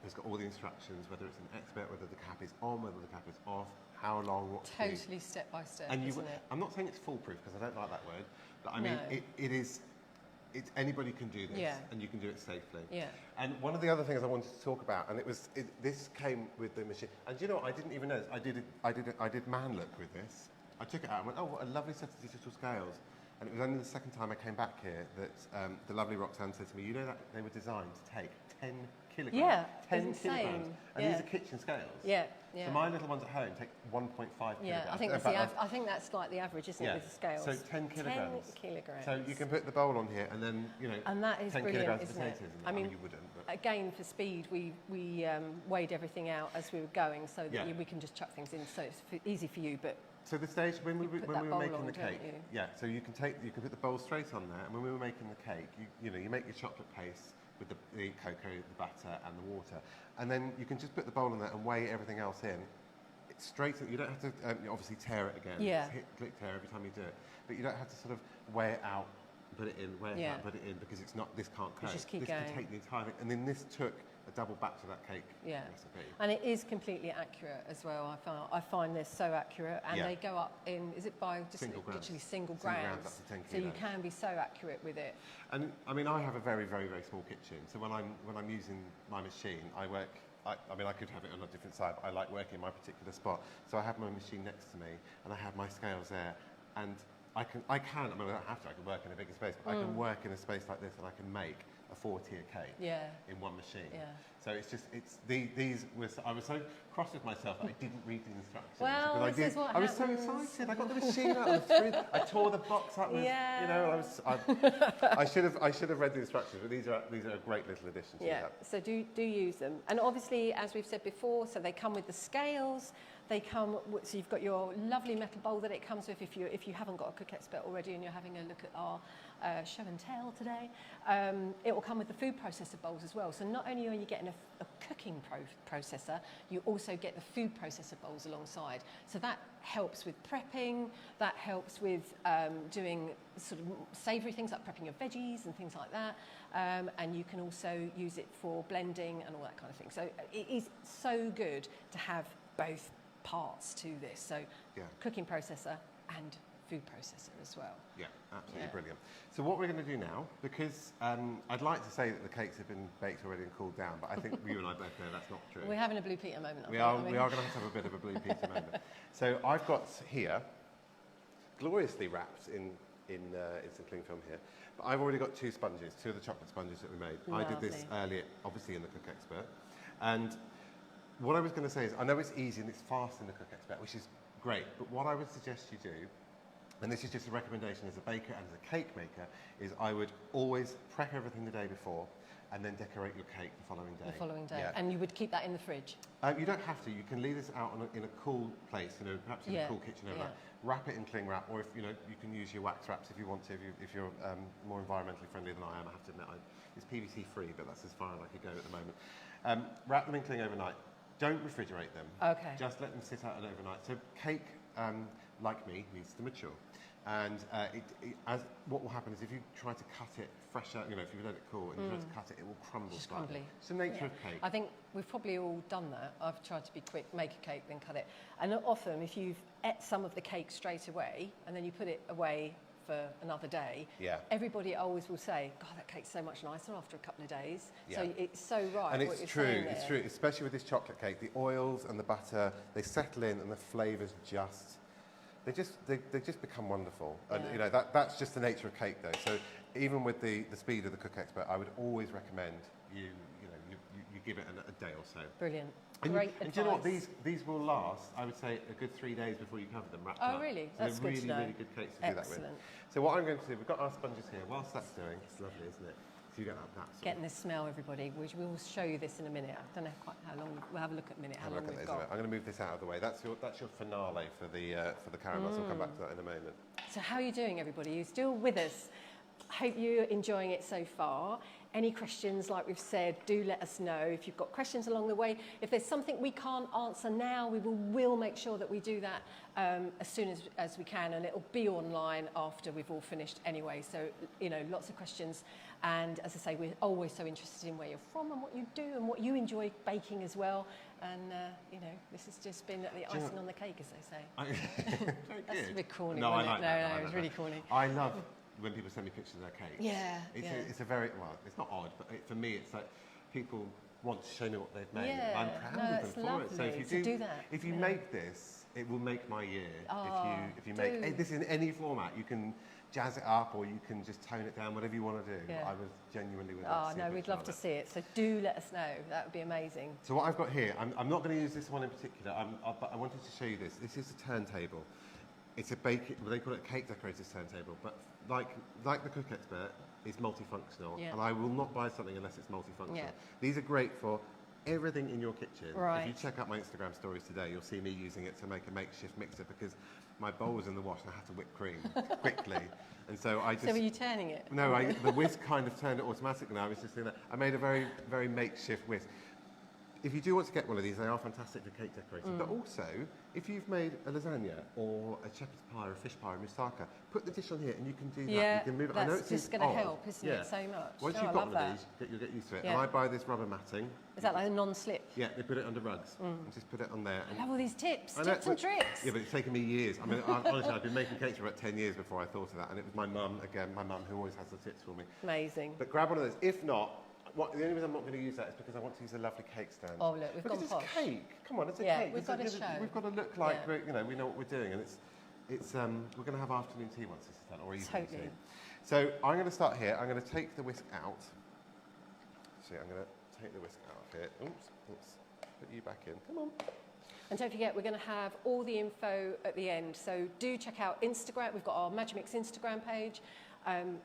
It's got all the instructions, whether it's an expert, whether the cap is on, whether the cap is off, how long, what to do. Totally step by step, And isn't it? I'm not saying it's foolproof because I don't like that word, but I mean No. it is anybody can do this, Yeah. and you can do it safely. Yeah. And one of the other things I wanted to talk about, and this came with the machine. And do you know what? I didn't even notice. I did man look with this. I took it out and went, oh, what a lovely set of digital scales. And it was only the second time I came back here that the lovely Roxanne said to me, you know that they were designed to take 10 kilograms. Yeah, 10 it's kilograms. insane. And Yeah. these are kitchen scales. Yeah, yeah. So my little ones at home take 1.5 kilograms. Yeah, I think In that's fact, I think that's like the average, isn't it, with the scales? So 10 kilograms. 10 kilograms. So you can put the bowl on here and then, you know, And that is 10 brilliant, kilograms of isn't it? potatoes. I mean, you wouldn't. But. Again, for speed, we weighed everything out as we were going so that Yeah. we can just chuck things in, so it's easy for you. But So the stage when we put were that bowl making on, the don't cake, you? yeah. So you can put the bowl straight on there, and when we were making the cake, you make your chocolate paste with the cocoa, the butter, and the water, and then you can just put the bowl on there and weigh everything else in. It's straight. You don't have to obviously tear it again. Yeah. Just click tear every time you do it, but you don't have to sort of weigh it out, put it in, weigh it Yeah. out, put it in, because it's not. This can't coat. just keep this going. can take the entire thing, and then this took a double batch of that cake yeah, recipe. and it is completely accurate as well. I find this so accurate, and Yeah. they go up in. Is it by just Single grams. literally single Single grams? grams up to 10 So you kilos. can be so accurate with it. And I mean, I have a very, very, very small kitchen. So when I'm using my machine, I work. I mean, I could have it on a different side, but I like working in my particular spot. So I have my machine next to me, and I have my scales there, and I can. I mean, I don't have to. I can work in a bigger space, but I can work in a space like this, and I can make a 4-tier cake Yeah. in one machine. Yeah. So I was so cross with myself that I didn't read the instructions. Well, because this is what I was so happens. excited. I got the machine out and threw. I tore the box up with, Yeah. you know, I should have read the instructions, but these are a great little addition to Yeah, that. so do use them. And obviously, as we've said before, so they come with the scales. They come, so you've got your lovely metal bowl that it comes with if you haven't got a cook expert already and you're having a look at our show and tell today. It will come with the food processor bowls as well. So not only are you getting a cooking processor, you also get the food processor bowls alongside. So that helps with prepping, that helps with doing sort of savoury things like prepping your veggies and things like that. And you can also use it for blending and all that kind of thing. So it is so good to have both parts to this. So Yeah. cooking processor and food processor as well. Yeah, absolutely Yeah. brilliant. So what we're going to do now, because I'd like to say that the cakes have been baked already and cooled down, but I think you and I both know that's not true. We're having a Blue Peter moment. We are going to have a bit of a Blue Peter moment. So I've got here, gloriously wrapped in instant cling film here, but I've already got two of the chocolate sponges that we made. I did this Lovely. earlier, obviously in the Cook Expert, and what I was going to say is, I know it's easy and it's fast in the Cook Expert, which is great, but what I would suggest you do, and this is just a recommendation as a baker and as a cake maker, is I would always prep everything the day before and then decorate your cake the following day. The following day. Yeah. And you would keep that in the fridge? You don't have to. You can leave this out in a cool place, you know, perhaps in Yeah, a cool kitchen overnight. yeah. Wrap it in cling wrap, or if you know, you can use your wax wraps if you want to. If you're more environmentally friendly than I am, I have to admit, it's PVC free, but that's as far as I could go at the moment. Wrap them in cling overnight. Don't refrigerate them. Okay. Just let them sit out overnight. So cake, like me, needs to mature. And what will happen is if you try to cut it fresh out, you know, if you let it cool and you try to cut it, it will crumble Just slightly. crumbly. It's the nature Yeah. of cake. I think we've probably all done that. I've tried to be quick, make a cake, then cut it. And often, if you've ate some of the cake straight away and then you put it away for another day, Yeah. everybody always will say, God, that cake's so much nicer after a couple of days. Yeah. So it's so right. And what it's you're true, saying it's there. true, especially with this chocolate cake. The oils and the butter, they settle in and the flavours they just become wonderful. And Yeah. you know, that's just the nature of cake though. So even with the speed of the Cook Expert, I would always recommend you give it a day or so. Brilliant. And, Great and do you know what? advice. These will last, I would say, a good 3 days before you cover them wrapped Oh, up. really? So That's they're good to really, know. really good cakes to do that with. Excellent. So what I'm going to do, we've got our sponges here. Whilst that's doing, it's lovely, isn't it? So you get that. Sort of- Getting this smell, everybody. We will show you this in a minute. I don't know quite how long. We'll have a look at a minute. How Have a long look at we've those. got. I'm going to move this out of the way. That's your finale for the caramels. I'll come back to that in a moment. So how are you doing, everybody? Are you still with us? Hope you're enjoying it so far. Any questions, like we've said, do let us know. If you've got questions along the way, if there's something we can't answer now, we will make sure that we do that as soon as we can, and it'll be online after we've all finished anyway. So, you know, lots of questions. And as I say, we're always so interested in where you're from and what you do and what you enjoy baking as well. And, you know, this has just been the icing on the cake, as they say. Very That's good. a bit corny, No, I wasn't like it? that. No, I it was like really that. corny. I love when people send me pictures of their cakes. Yeah, It's a very, well, it's not odd, but for me it's like people want to show me what they've made. Yeah. I'm proud of them for it. So if you do that. if you make this, it will make my year. Oh, if you make this in any format, you can jazz it up or you can just tone it down, whatever you want to do. Yeah. I was genuinely with Oh no, we'd love to see it. So do let us know. That would be amazing. So what I've got here, I'm not going to use this one in particular, but I wanted to show you this. This is a turntable. It's a they call it a cake decorator's turntable, but like the Cook Expert, it's multifunctional, and I will not buy something unless it's multifunctional. Yeah. These are great for everything in your kitchen. Right. If you check out my Instagram stories today, you'll see me using it to make a makeshift mixer because my bowl was in the wash and I had to whip cream quickly. And so I just... So were you turning it? No, the whisk kind of turned it automatically now. I was just doing that. I made a very, very makeshift whisk. If you do want to get one of these, they are fantastic for cake decorating. But also, if you've made a lasagna or a shepherd's pie or a fish pie or moussaka, put the dish on here and you can do that. Yeah, you can move it. that's I know it's just going to help, isn't it, so much? Once you've got one of these, you'll get used to it. Yeah. And I buy this rubber matting. Is that like a non-slip? Yeah, they put it under rugs and just put it on there. I love all these tips and tricks. Yeah, but it's taken me years. I mean, honestly, I've been making cakes for about 10 years before I thought of that. And it was my mum, who always has the tips for me. Amazing. But grab one of those. If not, the only reason I'm not going to use that is because I want to use a lovely cake stand. Oh, look, we've gone posh. It's cake. Come on, it's a Yeah, cake. we've got to show. We've got to look like we know what we're doing, and we're going to have afternoon tea once this is done, or evening tea. So I'm going to start here. I'm going to take the whisk out. See, I'm going to take the whisk out of here. Oops. Put you back in. Come on. And don't forget, we're going to have all the info at the end. So do check out Instagram. We've got our Magimix Instagram page,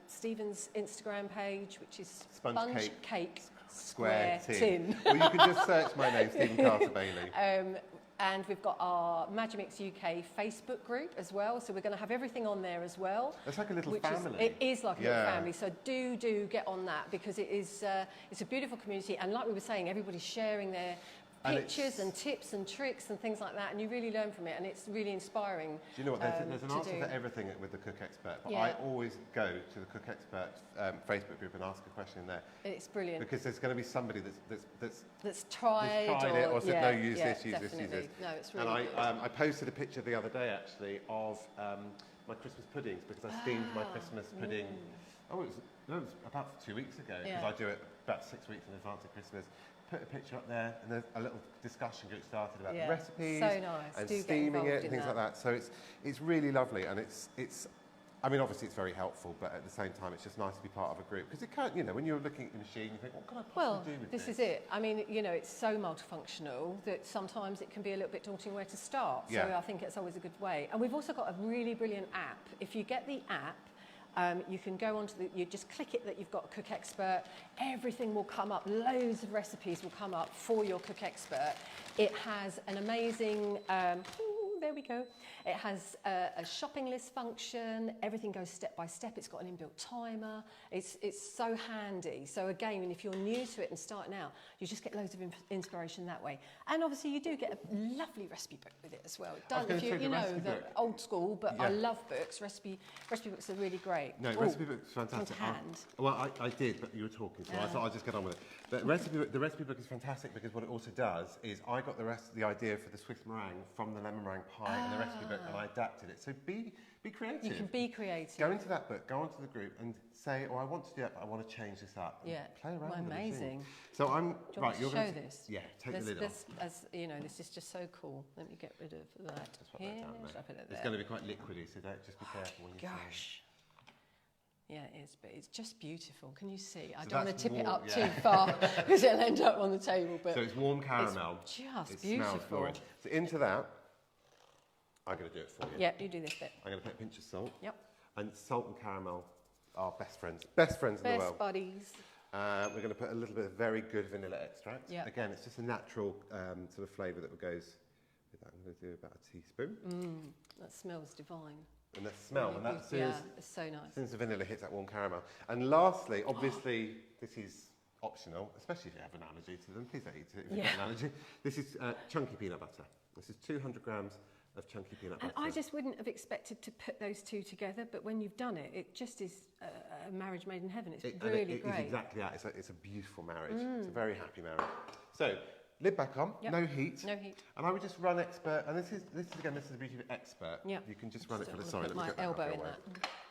Stephen's Instagram page, which is Sponge Cake Square Tin. Or you can just search my name, Stephen Carter Bailey. And we've got our Magimix UK Facebook group as well. So we're going to have everything on there as well. It's like a little family. It is like a little family. So do get on that because it's a beautiful community. And like we were saying, everybody's sharing their pictures and tips and tricks and things like that, and you really learn from it, and it's really inspiring. Do you know what? There's an answer for everything with the Cook Expert, but I always go to the Cook Expert Facebook group and ask a question in there. It's brilliant because there's going to be somebody that's tried it or said no, use this. No, it's really and good. I posted a picture the other day actually of my Christmas puddings because I steamed my Christmas pudding. It was about 2 weeks ago because I do it about 6 weeks in advance of Christmas. Put a picture up there, and there's a little discussion group started about the recipes so nice. and steaming it and things like that. So it's really lovely, and it's I mean, obviously it's very helpful, but at the same time, it's just nice to be part of a group because it can't, when you're looking at the machine, you think, what can I possibly do with this? This is it. I mean, it's so multifunctional that sometimes it can be a little bit daunting where to start. So I think it's always a good way. And we've also got a really brilliant app. If you get the app, you can go onto you just click it that you've got a Cook Expert. Everything will come up. Loads of recipes will come up for your Cook Expert. It has an amazing, there we go. It has a shopping list function. Everything goes step by step. It's got an inbuilt timer. It's so handy. So again, if you're new to it and starting out, you just get loads of inspiration that way. And obviously, you do get a lovely recipe book with it as well. It does, if you know the old school, but I love books. Recipe books are really great. No, recipe book's fantastic. Well, I did, but you were talking, so I thought I'd just get on with it. The recipe book is fantastic because what it also does is I got the idea for the Swiss meringue from the lemon meringue pie and the recipe book, and I adapted it. So be creative. You can be creative. Go into that book, go onto the group, and say, "Oh, I want to do it, but I want to change this up." Yeah, play around with it. Amazing. So I'm right. You're going to show this. Yeah, take the lid off. As you know, this is just so cool. Let me get rid of that. Here, it's going to be quite liquidy, so just be careful when you. Gosh. Yeah, it is, but it's just beautiful. Can you see? I So don't want to tip it up yeah. too far because it'll end up on the table. But so it's warm caramel. It's just it beautiful. Smells glorious. So into that, I'm going to do it for you. Yeah, you do this bit. I'm going to put a pinch of salt. Yep. And salt and caramel are best friends. Best friends in the world. Best buddies. We're going to put a little bit of very good vanilla extract. Yep. Again, it's just a natural sort of flavour that goes with that. I'm going to do about a teaspoon. That smells divine. And the smell, and that's it's so nice. As soon as the vanilla hits that warm caramel. And lastly, obviously, this is optional, especially if you have an allergy to them. Please don't eat it if you've got an allergy. This is chunky peanut butter. This is 200 grams of chunky peanut butter. And I just wouldn't have expected to put those two together, but when you've done it, it just is a marriage made in heaven. It's really great. It is exactly that. It's a beautiful marriage. It's a very happy marriage. So, lid back on, no heat. No heat. And I would just run Expert, and this is the beauty of Expert. Yeah. You can just run it for the Put sorry, let me my get that elbow out of in your way.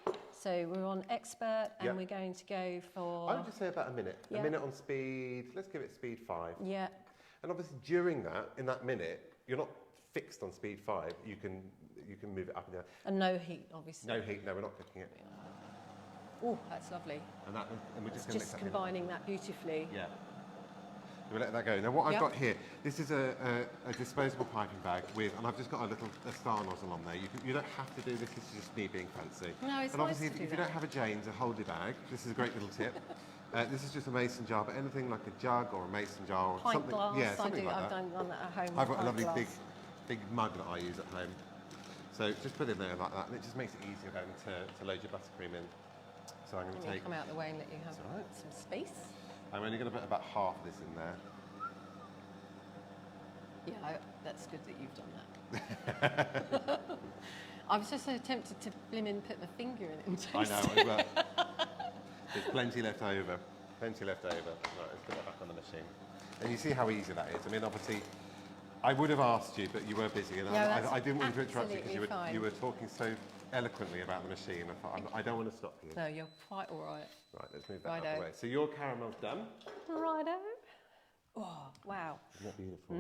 that. So we're on expert, and Yep. we're going to go for... I would just say about a minute. Yeah. A minute on speed. Let's give it speed 5. Yeah. And obviously during that, in that minute, you're not fixed on speed 5. You can move it up and down. And no heat, obviously. No heat. No, we're not cooking it. Oh, that's lovely. And we're just going to Just combining that beautifully. Yeah. We'll let that go. Now what I've Yep. got here, this is a disposable piping bag with, and I've just got a star nozzle on there. You don't have to do this. This is just me being fancy. No, it's and obviously, nice to if do you that. don't have a Jane to hold your bag, this is a great little tip. This is just a mason jar, but anything like a jug or a mason jar or Pint something, glass, yeah, something like I've that. done that at home. I've got a pint lovely glass. big mug that I use at home. So just put it in there like that, and it just makes it easier then to load your buttercream in. So I'm going Let to me take. come out the way and let you have That's all right. some space. I'm only going to put about half of this in there. Yeah, that's good that you've done that. I was just so tempted to blimmin' put my finger in it and taste I know, it. well, there's plenty left over. Plenty left over. Right, let's put it back on the machine. And you see how easy that is. I mean, obviously, I would have asked you, but you were busy, and No, that's I didn't want to interrupt you absolutely because fine. you were talking so eloquently about the machine. I thought, I don't want to stop you. No, you're quite all right. Right, let's move that out of Righto. the way. So your caramel's done. Righto. Oh, wow. Isn't that beautiful?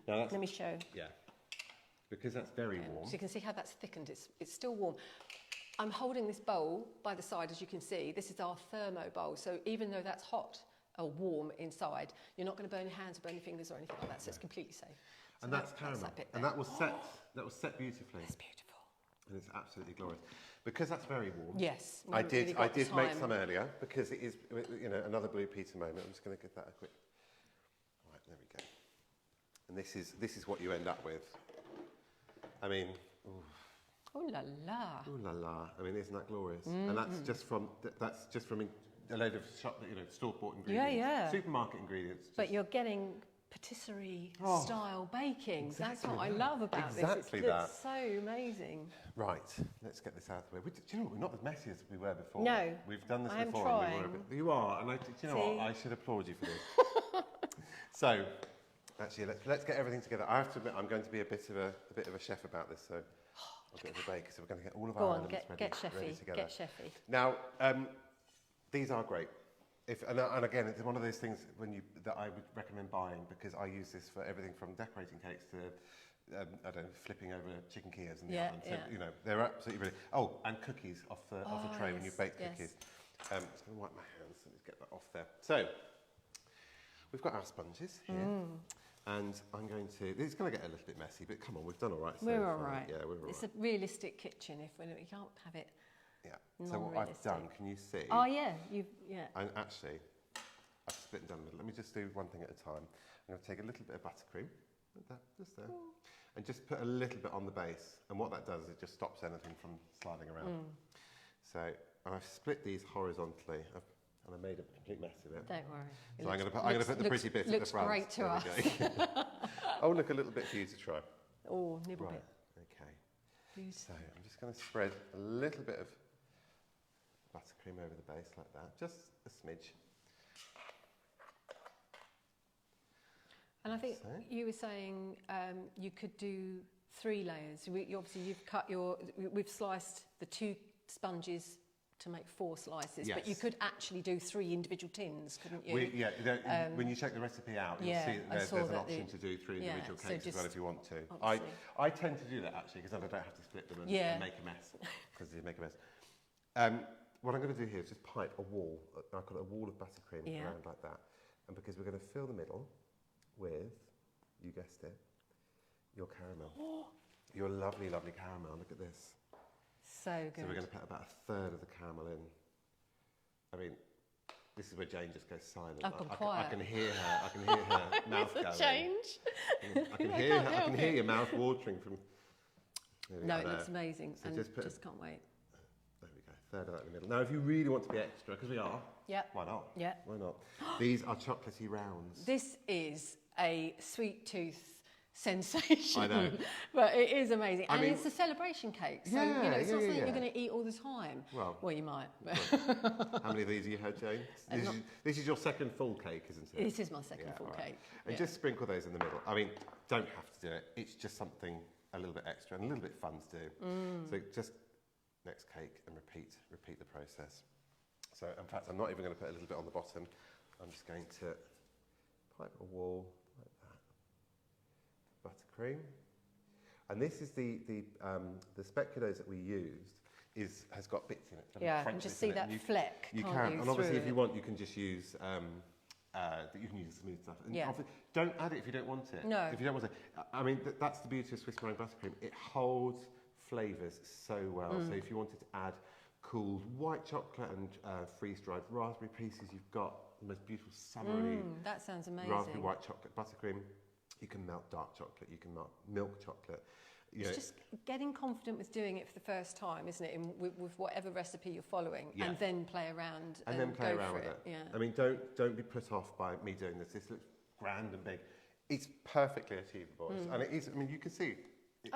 Now that's, Let me show. yeah, because that's very warm. So you can see how that's thickened. It's still warm. I'm holding this bowl by the side, as you can see. This is our thermo bowl. So even though that's hot or warm inside, you're not going to burn your hands or burn your fingers or anything like that. So it's completely safe. So And that's caramel. that bit And there. that was set beautifully. That's beautiful. And it's absolutely glorious. Because that's very warm. Yes. we I haven't really did got make time. some earlier because it is, you know, another Blue Peter moment. I'm just going to give that a quick. Right, there we go. And this is what you end up with. I mean, Oh la la. ooh la la. I mean, isn't that glorious? And that's just from a load of shop, you know, store-bought ingredients. yeah. Supermarket ingredients. But you're getting patisserie style baking. That's what I that. love about Exactly this. It that. looks so amazing. Right, let's get this out of the way. Do you know what? We're not as messy as we were before. No, We've done this I am before. And we were a trying. bit, you are, and do you know See? what? I should applaud you for this. So, actually, let's get everything together. I have to admit, I'm going to be a bit of a chef about this. So, I'll get the bake. So we're going to get all of Go our on, elements get ready chefy. together. Get chefy. Now, these are great. And again, it's one of those things that I would recommend buying because I use this for everything from decorating cakes to I don't know, flipping over chicken Kias in the oven. So, you know, they're absolutely brilliant. Oh, and cookies off the tray when you bake cookies. I'm just going to wipe my hands and just get that off there. So, we've got our sponges here. And I'm going to, it's going to get a little bit messy, but come on, we've done all right so We're far. all right. Yeah, we're all It's right. a realistic kitchen. If we can't have it. Yeah. So what I've non-realistic. done, can you see? Oh yeah, And actually, I've split it down the middle. Let me just do one thing at a time. I'm going to take a little bit of buttercream, like that, just there, and just put a little bit on the base. And what that does is it just stops anything from sliding around. So, and I've split these horizontally, and I made a complete mess of it. Don't worry. So I'm going to put the pretty bit at the front. Looks great to us. There we go. Oh, look, a little bit for you to try. Oh, nibble Right. bit. Okay. So I'm just going to spread a little bit of buttercream over the base like that, just a smidge. And I think So? you were saying you could do 3 layers. We've sliced the 2 sponges to make 4 slices, but you Yes. could actually do 3 individual tins, couldn't you? When you check the recipe out, you'll yeah, see I there's saw an that option to do 3 yeah, individual so cakes as well just if you want to. obviously. I tend to do that actually because then I don't have to split them and make a mess because you make a mess. What I'm going to do here is just pipe a wall. I call it a wall of buttercream around like that, and because we're going to fill the middle with, you guessed it, your caramel. Your lovely, lovely caramel. Look at this. So good. So we're going to put about a third of the caramel in. I mean, this is where Jane just goes silent. I've gone quiet. I can hear her mouth It's a going. change. I can hear your mouth watering from. There we No, are it there. looks amazing, So and just put can't wait. There we go, third of that in the middle. Now, if you really want to be extra, because we are, why not? Yeah. Why not? These are chocolatey rounds. This is a sweet tooth sensation. I know. But it is amazing. I And mean- it's a celebration cake. So, Yeah, it's not yeah, something yeah. you're going to eat all the time. Well, you might. How many of these have you had, Jane? This is your second full cake, isn't it? This is my second full all right. cake. And just sprinkle those in the middle. I mean, don't have to do it. It's just something a little bit extra and a little bit fun to do. So just next cake and repeat the process. So in fact, I'm not even going to put a little bit on the bottom. I'm just going to pipe a wall like that. Buttercream. And this is the speculoos that we used has got bits in it. Yeah, you can just see that fleck. You can, and obviously if you want, you can just use you can use smooth stuff. And don't add it if you don't want it. No. If you don't want it, I mean that's the beauty of Swiss meringue buttercream. It holds flavours so well. So if you wanted to add cooled white chocolate and freeze-dried raspberry pieces, you've got the most beautiful summery. That sounds amazing. Raspberry white chocolate buttercream. You can melt dark chocolate. You can melt milk chocolate. It's just getting confident with doing it for the first time, isn't it? With whatever recipe you're following, and then play around and then play around with it. Yeah. I mean, don't be put off by me doing this. This looks grand and big. It's perfectly achievable, and it is. I mean, you can see. It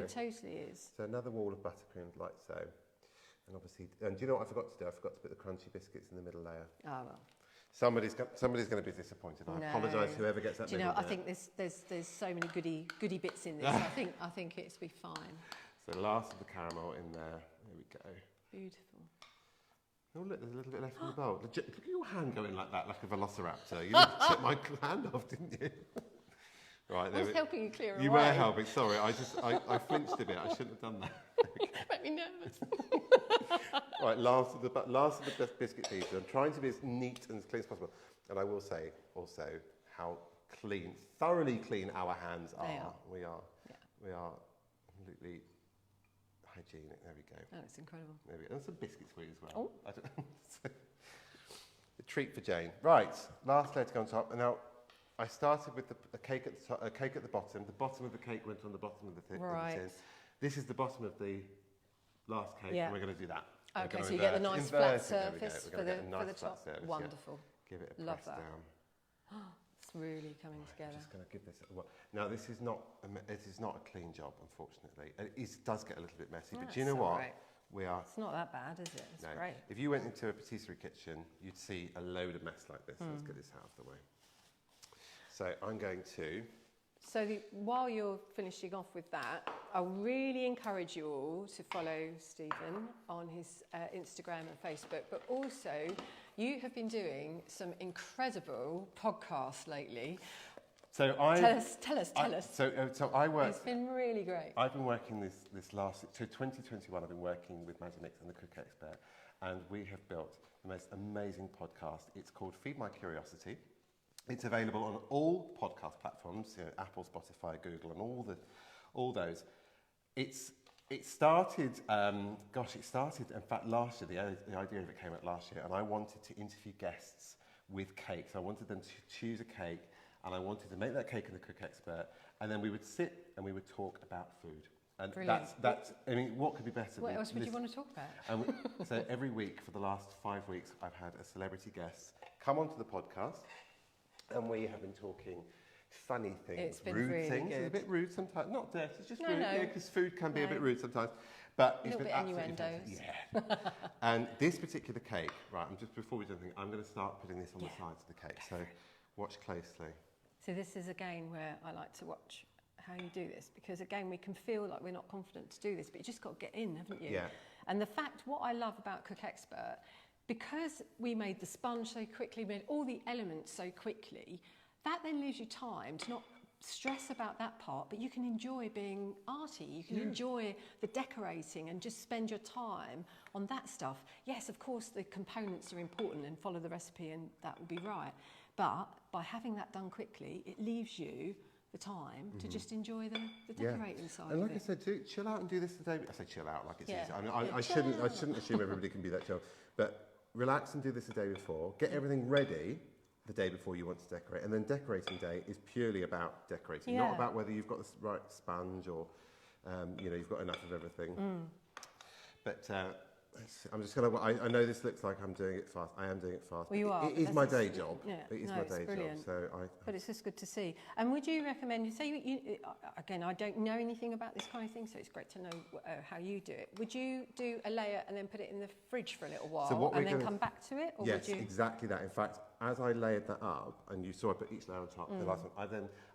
totally is. So another wall of buttercream, like so, and obviously, and do you know what I forgot to do? I forgot to put the crunchy biscuits in the middle layer. Oh well. Somebody's going to be disappointed. I apologise, whoever gets that. Do you know? I think there's so many goody bits in this. I think it's be fine. So last of the caramel in there. There we go. Beautiful. Oh look, there's a little bit left in the bowl. Look at your hand going like that, like a velociraptor. You took my hand off, didn't you? Right. I was helping you clear away. You were helping. Sorry, I flinched a bit. I shouldn't have done that. Make me nervous. Right, last of the biscuit pieces. I'm trying to be as neat and as clean as possible. And I will say also how thoroughly clean our hands are. We are completely hygienic. There we go. Oh, it's incredible. There we go. And some biscuits for you as well. Oh. The treat for Jane. Right, last layer to go on top. And now I started with a cake at the top, a cake at the bottom. The bottom of the cake went on the bottom of the tin. This is the bottom of the last cake, and we're going to do that. Okay, so you get the nice flat surface for the top. Surface, wonderful. Give it a Love press that. down. It's really coming together. I'm just going to give this a whirl. Now, this is not a clean job, unfortunately. It does get a little bit messy, but do you know what? Right. It's not that bad, is it? It's great. If you went into a patisserie kitchen, you'd see a load of mess like this. Let's get this out of the way. So I'm going to... So while you're finishing off with that, I really encourage you all to follow Stephen on his Instagram and Facebook, but also you have been doing some incredible podcasts lately. So tell us. So I work. It's been really great. I've been working this last 2021. I've been working with Magimix and the Cook Expert, and we have built the most amazing podcast. It's called Feed My Curiosity. It's available on all podcast platforms, Apple, Spotify, Google, and all those. It started, in fact, last year. The idea of it came out last year, and I wanted to interview guests with cakes. I wanted them to choose a cake, and I wanted to make that cake in the Cook Expert, and then we would sit and we would talk about food. And that's. I mean, what could be better? What else would you want to talk about? So every week for the last 5 weeks, I've had a celebrity guest come onto the podcast. And we have been talking funny things, it's been rude really things. Good. It's a bit rude sometimes. Not dirty, it's just rude. No. Because food can be a bit rude sometimes. But it's been absolutely innuendos. Yeah. And this particular cake, right? Before we do anything, I'm going to start putting this on the sides of the cake. So watch closely. So this is again where I like to watch how you do this, because again we can feel like we're not confident to do this, but you just got to get in, haven't you? Yeah. And the fact, what I love about Cook Expert, because we made the sponge so quickly, made all the elements so quickly, that then leaves you time to not stress about that part, but you can enjoy being arty. You can enjoy the decorating and just spend your time on that stuff. Yes, of course, the components are important and follow the recipe and that will be right. But by having that done quickly, it leaves you the time to just enjoy the decorating side and of like it. I said, chill out and do this today. I say chill out like it's easy. I mean, I chill shouldn't assume everybody can be that chill, but relax and do this the day before. Get everything ready the day before you want to decorate, and then decorating day is purely about decorating, not about whether you've got the right sponge or you've got enough of everything. But I'm just going to, I know this looks like I'm doing it fast. I am doing it fast. Well, you are. It is my day job. Yeah, it is no, my it's day brilliant. job. So But it's just good to see. And would you recommend, you say, again, I don't know anything about this kind of thing, so it's great to know how you do it. Would you do a layer and then put it in the fridge for a little while and then come back to it? Or yes, would you? exactly that. In fact, as I layered that up, and you saw I put each layer on top, the last one,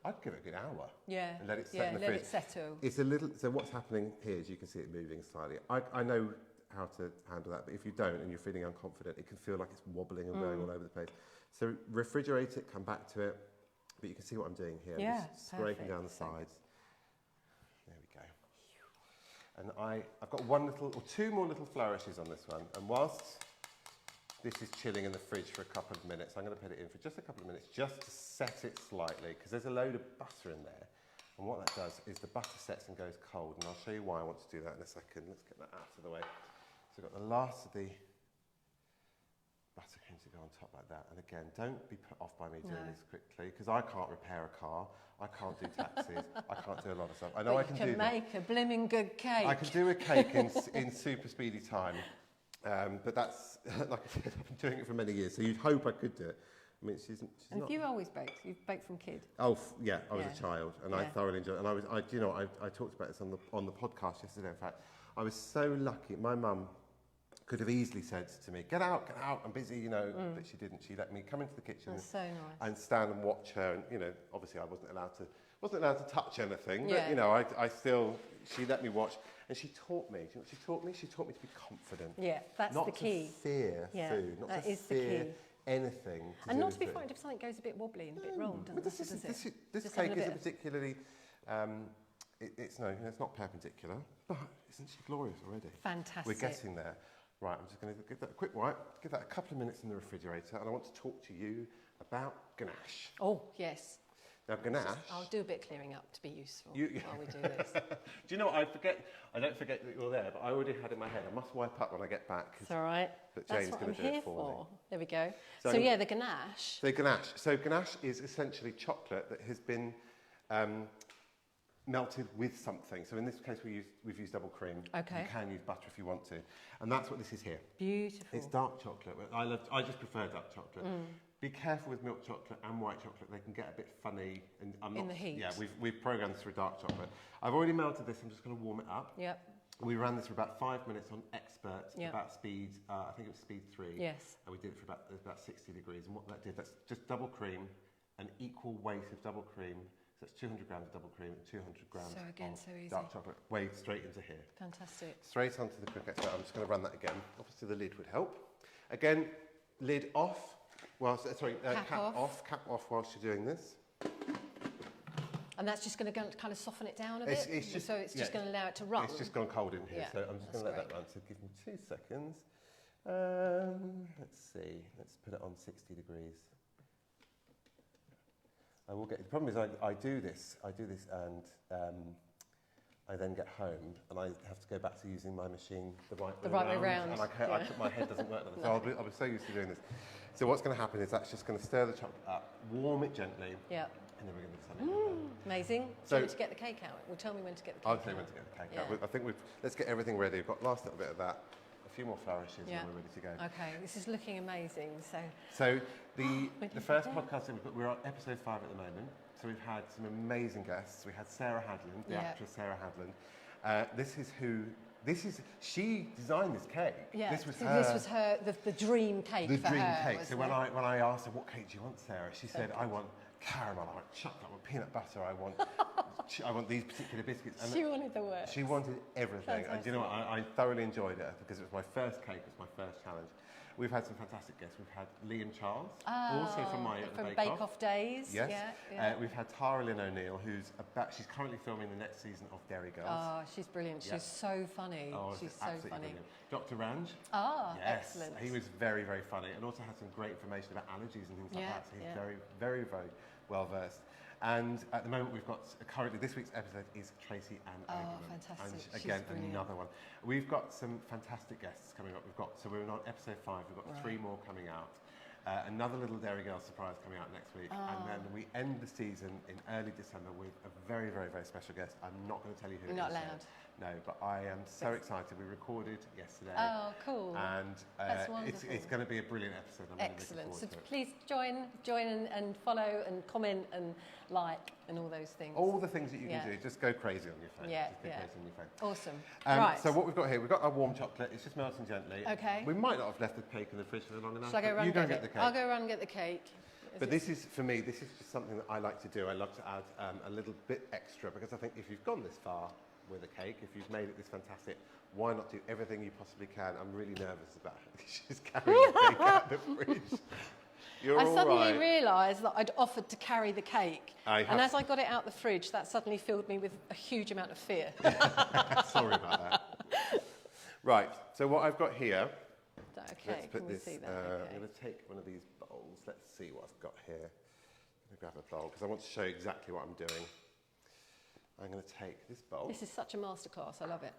I'd give it a good hour. Yeah. And let it set in the let fridge. it settle. It's a little, so what's happening here is you can see it moving slightly. I know how to handle that, but if you don't and you're feeling unconfident, it can feel like it's wobbling and going all over the place. So refrigerate it, come back to it, but you can see what I'm doing here. Yeah, I'm just scraping down the sides. There we go. And I've got one little, or two more little flourishes on this one, and whilst this is chilling in the fridge for a couple of minutes, I'm going to put it in for just a couple of minutes, just to set it slightly, because there's a load of butter in there. And what that does is the butter sets and goes cold, and I'll show you why I want to do that in a second. Let's get that out of the way. So we've got the last of the buttercream to go on top like that. And again, don't be put off by me doing this quickly, because I can't repair a car, I can't do taxis, I can't do a lot of stuff. I know I can do You can make a blimmin' good cake. I can do a cake in super speedy time, but that's, like I said, I've been doing it for many years, so you'd hope I could do it. I mean, she's and not. have you always baked? You've baked from kid? Oh, yeah, I was a child, and I Yeah. thoroughly enjoyed it. And I talked about this on the podcast yesterday, in fact. I was so lucky. My mum could have easily said to me, get out, I'm busy, but she didn't. She let me come into the kitchen That's so nice. and stand and watch her. And, obviously I wasn't allowed to touch anything, Yeah. but, I still, she let me watch. And she taught me, do you know what she taught me? She taught me to be confident. Yeah, that's not the key. To fear food, not that to is the fear key. anything. And not to be food. frightened if something goes a bit wobbly and a bit rolled, doesn't This Just cake having a isn't bit particularly, it's not perpendicular, but isn't she glorious already? Fantastic. We're getting there. Right, I'm just going to give that a quick wipe, give that a couple of minutes in the refrigerator, and I want to talk to you about Ganache. Oh, yes. Now, Ganache... I'll do a bit clearing up to be useful while we do this. Do you know what, I don't forget that you're there, but I already had in my head, I must wipe up when I get back. It's all right. But That's Jane's what going I'm to do here it for me. There we go. So So yeah, the Ganache. So Ganache. So Ganache is essentially chocolate that has been melted with something. So in this case, we've used double cream. Okay. You can use butter if you want to, and that's what this is here. Beautiful. It's dark chocolate. I just prefer dark chocolate. Be careful with milk chocolate and white chocolate; they can get a bit funny. And I'm not. In the heat. Yeah, we've programmed this for dark chocolate. I've already melted this. I'm just going to warm it up. Yep. We ran this for about 5 minutes on expert, Yep. about speed, I think it was speed 3. Yes. And we did it for about 60 degrees. And what that did, that's just double cream, an equal weight of double cream. So that's 200 grams of double cream and 200 grams So again, of so easy. dark chocolate, weighed straight into here. Fantastic. Straight onto the quick expert. I'm just going to run that again. Obviously the lid would help. Again, lid off. Cap off whilst you're doing this. And that's just going to kind of soften it down a bit? It's just going to allow it to run? It's just gone cold in here, Yeah, so I'm just going to let that run. So give me 2 seconds. Let's see. Let's put it on 60 degrees. I will get. The problem is I do this, and I then get home and I have to go back to using my machine the right way round. And my head doesn't work like that. So I'll be so used to doing this. So what's going to happen is that's just going to stir the chocolate up, warm it gently. Yeah. And then we're going to do something. Amazing. Do you want me to get the cake out? Well, tell me when to get the cake out. I'll tell you when to get the cake out. I think let's get everything ready. We've got last little bit of that, a few more flourishes, and we're ready to go. Okay, this is looking amazing. So the first podcast we're on episode 5 at the moment. So we've had some amazing guests. We had Sarah Hadland, the actress Sarah Hadland. She designed this cake. Yeah. This was the dream cake. The dream cake. So when I asked her, what cake do you want, Sarah? She said, I want caramel, I want chocolate, I want peanut butter, I want these particular biscuits. And she wanted the works. She wanted everything. Fantastic. And you know what? I thoroughly enjoyed it because it was my first cake, it was my first challenge. We've had some fantastic guests. We've had Lee and Charles, also from Bake Off days. Yes. Yeah. We've had Tara Lynn O'Neill, she's currently filming the next season of Dairy Girls. Oh, she's brilliant. She's so funny. She's so funny. Brilliant. Dr. Ranj. Yes, excellent. He was very, very funny, and also had some great information about allergies and things like that. So he's very, very, very well versed. And at the moment, we've got currently this week's episode is Tracy and Oberman. Fantastic! And again, another one. We've got some fantastic guests coming up. So we're on episode 5. We've got 3 more coming out. Another little Dairy Girl surprise coming out next week, and then we end the season in early December with a very, very, very special guest. I'm not going to tell you who. You're not allowed. No, but I am so excited. We recorded yesterday. Oh, cool. And That's wonderful. it's going to be a brilliant episode. I'm Excellent. Really So looking forward to it. please join and follow and comment and like and all those things. All the things that you Yeah. can do, just go crazy on your phone. Yeah, Just go yeah. crazy on your phone. Awesome. Right. So what we've got here, we've got our warm chocolate. It's just melting gently. Okay. We might not have left the cake in the fridge for long enough. Shall I go but run you and go get get the it? cake. I'll go run and get the cake. But this is, for me, this is just something that I like to do. I love to add a little bit extra because I think if you've gone this far with a cake, if you've made it this fantastic, why not do everything you possibly can? I'm really nervous about it. She's carrying the cake out the fridge. You're I all suddenly right. realised that I'd offered to carry the cake. I And have- as I got it out the fridge, that suddenly filled me with a huge amount of fear. Sorry about that. Right, so what I've got here, Is that okay? let's put Can we this, see that? I'm Okay. going to take one of these bowls. Let's see what I've got here. I'm going to grab a bowl because I want to show you exactly what I'm doing. I'm going to take this bowl. This is such a masterclass. I love it.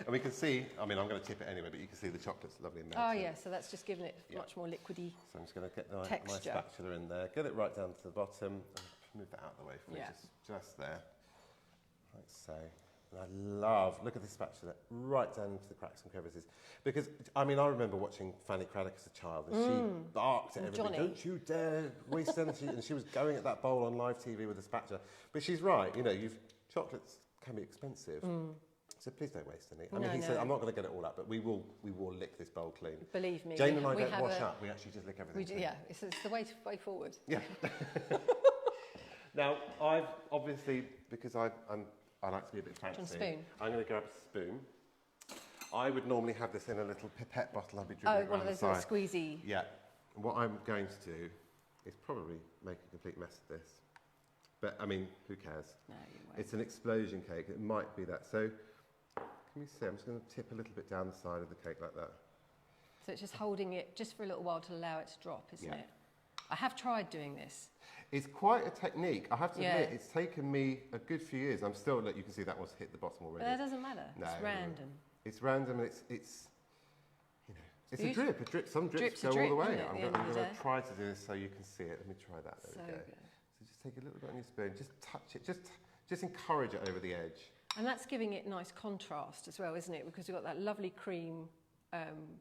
And we can see, I mean, I'm going to tip it anyway, but you can see the chocolate's lovely and melted. Oh, yeah, so that's just giving it Yeah. much more liquidy. So I'm just going to get my Texture. spatula in there, get it right down to the bottom, and move that out of the way for me, Yeah. just there, like so. And I love, look at this spatula, right down into the cracks and crevices. Because, I mean, I remember watching Fanny Craddock as a child, and she barked at And everybody, Johnny. don't you dare waste energy, and she was going at that bowl on live TV with a spatula. But she's right, you know, chocolates can be expensive, so please don't waste any. I mean, No, he said, no. I'm not going to get it all out, but we will lick this bowl clean. Believe me. Jane and I we don't have wash up, we actually just lick everything We do, clean. yeah, it's the way forward. Yeah. Now, I've obviously, because I like to be a bit fancy, a spoon? I'm going to grab a spoon. I would normally have this in a little pipette bottle. I'd be Oh, dribbling one around of those the little side. squeezy. Yeah. And what I'm going to do is probably make a complete mess of this. But, I mean, who cares? No, you won't. It's an explosion cake. It might be that. So, can you see? I'm just going to tip a little bit down the side of the cake like that. So it's just holding it just for a little while to allow it to drop, isn't Yeah. it? I have tried doing this. It's quite a technique. I have to Yeah. admit, it's taken me a good few years. I'm still, look, you can see that one's hit the bottom already. But that doesn't matter. No, It's no. random. It's random and it's you know, it's a Beautiful. drip. Some drips Drip's a go all drip, the way. isn't it, at I'm the going end of the to day? try to do this so you can see it. Let me try that. There So we go. good. So just take a little bit on your spoon. Just touch it. Just encourage it over the edge. And that's giving it nice contrast as well, isn't it? Because you've got that lovely cream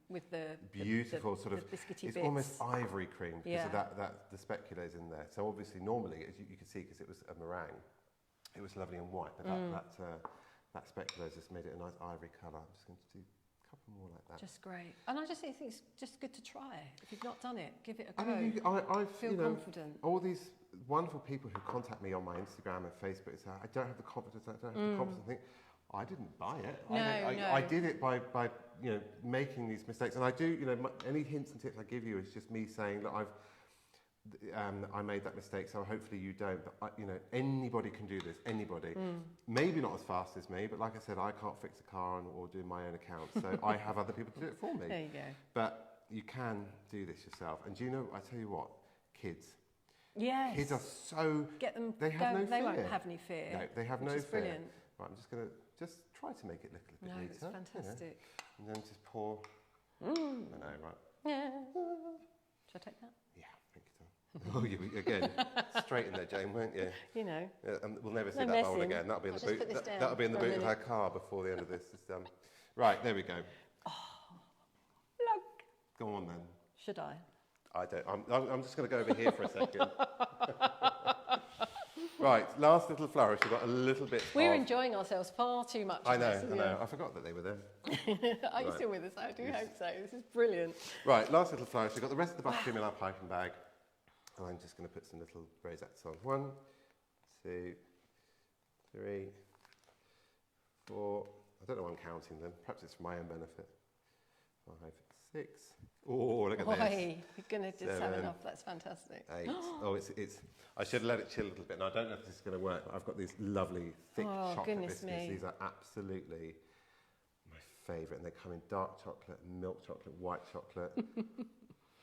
with the Beautiful the, sort of. the biscuity It's bits. almost ivory cream because of Yeah. that the specula is in there. So obviously, normally, as you can see, because it was a meringue, it was lovely and white. But that specula has just made it a nice ivory colour. I'm just going to do a couple more like that. Just great. And I just think it's just good to try. If you've not done it, give it a I go. mean, I've Feel you know, confident. all these wonderful people who contact me on my Instagram and Facebook say, I don't have the confidence, I don't have the confidence. I think, I didn't buy it. No, I no. did it by you know, making these mistakes. And I do, you know, any hints and tips I give you is just me saying, look, I made that mistake, so hopefully you don't. But, you know, anybody can do this, anybody. Maybe not as fast as me, but like I said, I can't fix a car or do my own account. So I have other people to do it for me. There you go. But you can do this yourself. And do you know, I tell you what, kids. Yes. Kids are so, Get them they have no They won't fear. have any fear. No, they have which no is fear. brilliant. Right, I'm just going to try to make it look a No, little bit it's neater. you know. fantastic. And then just pour. I know, right? Yeah. Should I take that? Yeah, thank you, Tom. Oh, you again, straight in there, Jane, weren't you? You know. We'll never see No that bowl messing. again. That'll be in I'll the just boot. put this down That'll be in the for a boot of her minute. car before the end of this is done. Right, there we go. Look. Go on then. Should I? I don't. I'm just going to go over here for a second. Right, last little flourish. We've got a little bit. We're of, enjoying ourselves far too much. I in know. this, I know. yeah. I forgot that they were there. Are you Right. still with us? I do Yes. hope so. This is brilliant. Right, last little flourish. We've got the rest of the buttercream in our piping bag. And I'm just going to put some little rosettes on. 1, 2, 3, 4. I don't know why I'm counting them. Perhaps it's for my own benefit. 5, 6. Oh, look at this. Boy, you're going to just have 7, enough. That's fantastic. 8. Oh, it's. I should have let it chill a little bit. And I don't know if this is going to work, but I've got these lovely thick Oh, chocolate goodness biscuits. me. These are absolutely my favourite. And they come in dark chocolate, milk chocolate, white chocolate.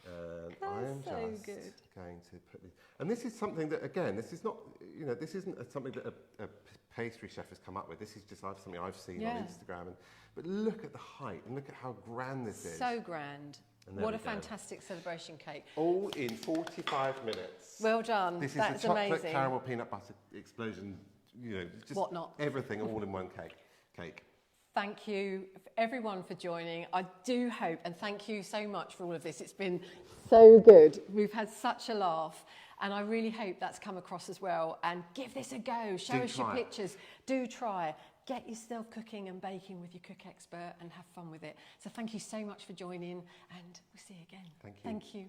And I am so just good. going to put these. And this is something that, again, this is not, you know, this isn't something that a pastry chef has come up with. This is just something I've seen Yeah. on Instagram. But look at the height and look at how grand this is. So grand. And there What we a go. fantastic celebration cake. All in 45 minutes. Well done. This is That's the chocolate amazing. caramel peanut butter explosion, you know, just Whatnot. everything all in one cake. Thank you everyone for joining. I do hope, and thank you so much for all of this. It's been so good. We've had such a laugh, and I really hope that's come across as well. And give this a go. Show us your pictures. Do try. Get yourself cooking and baking with your cook expert and have fun with it. So thank you so much for joining, and we'll see you again. Thank you. Thank you.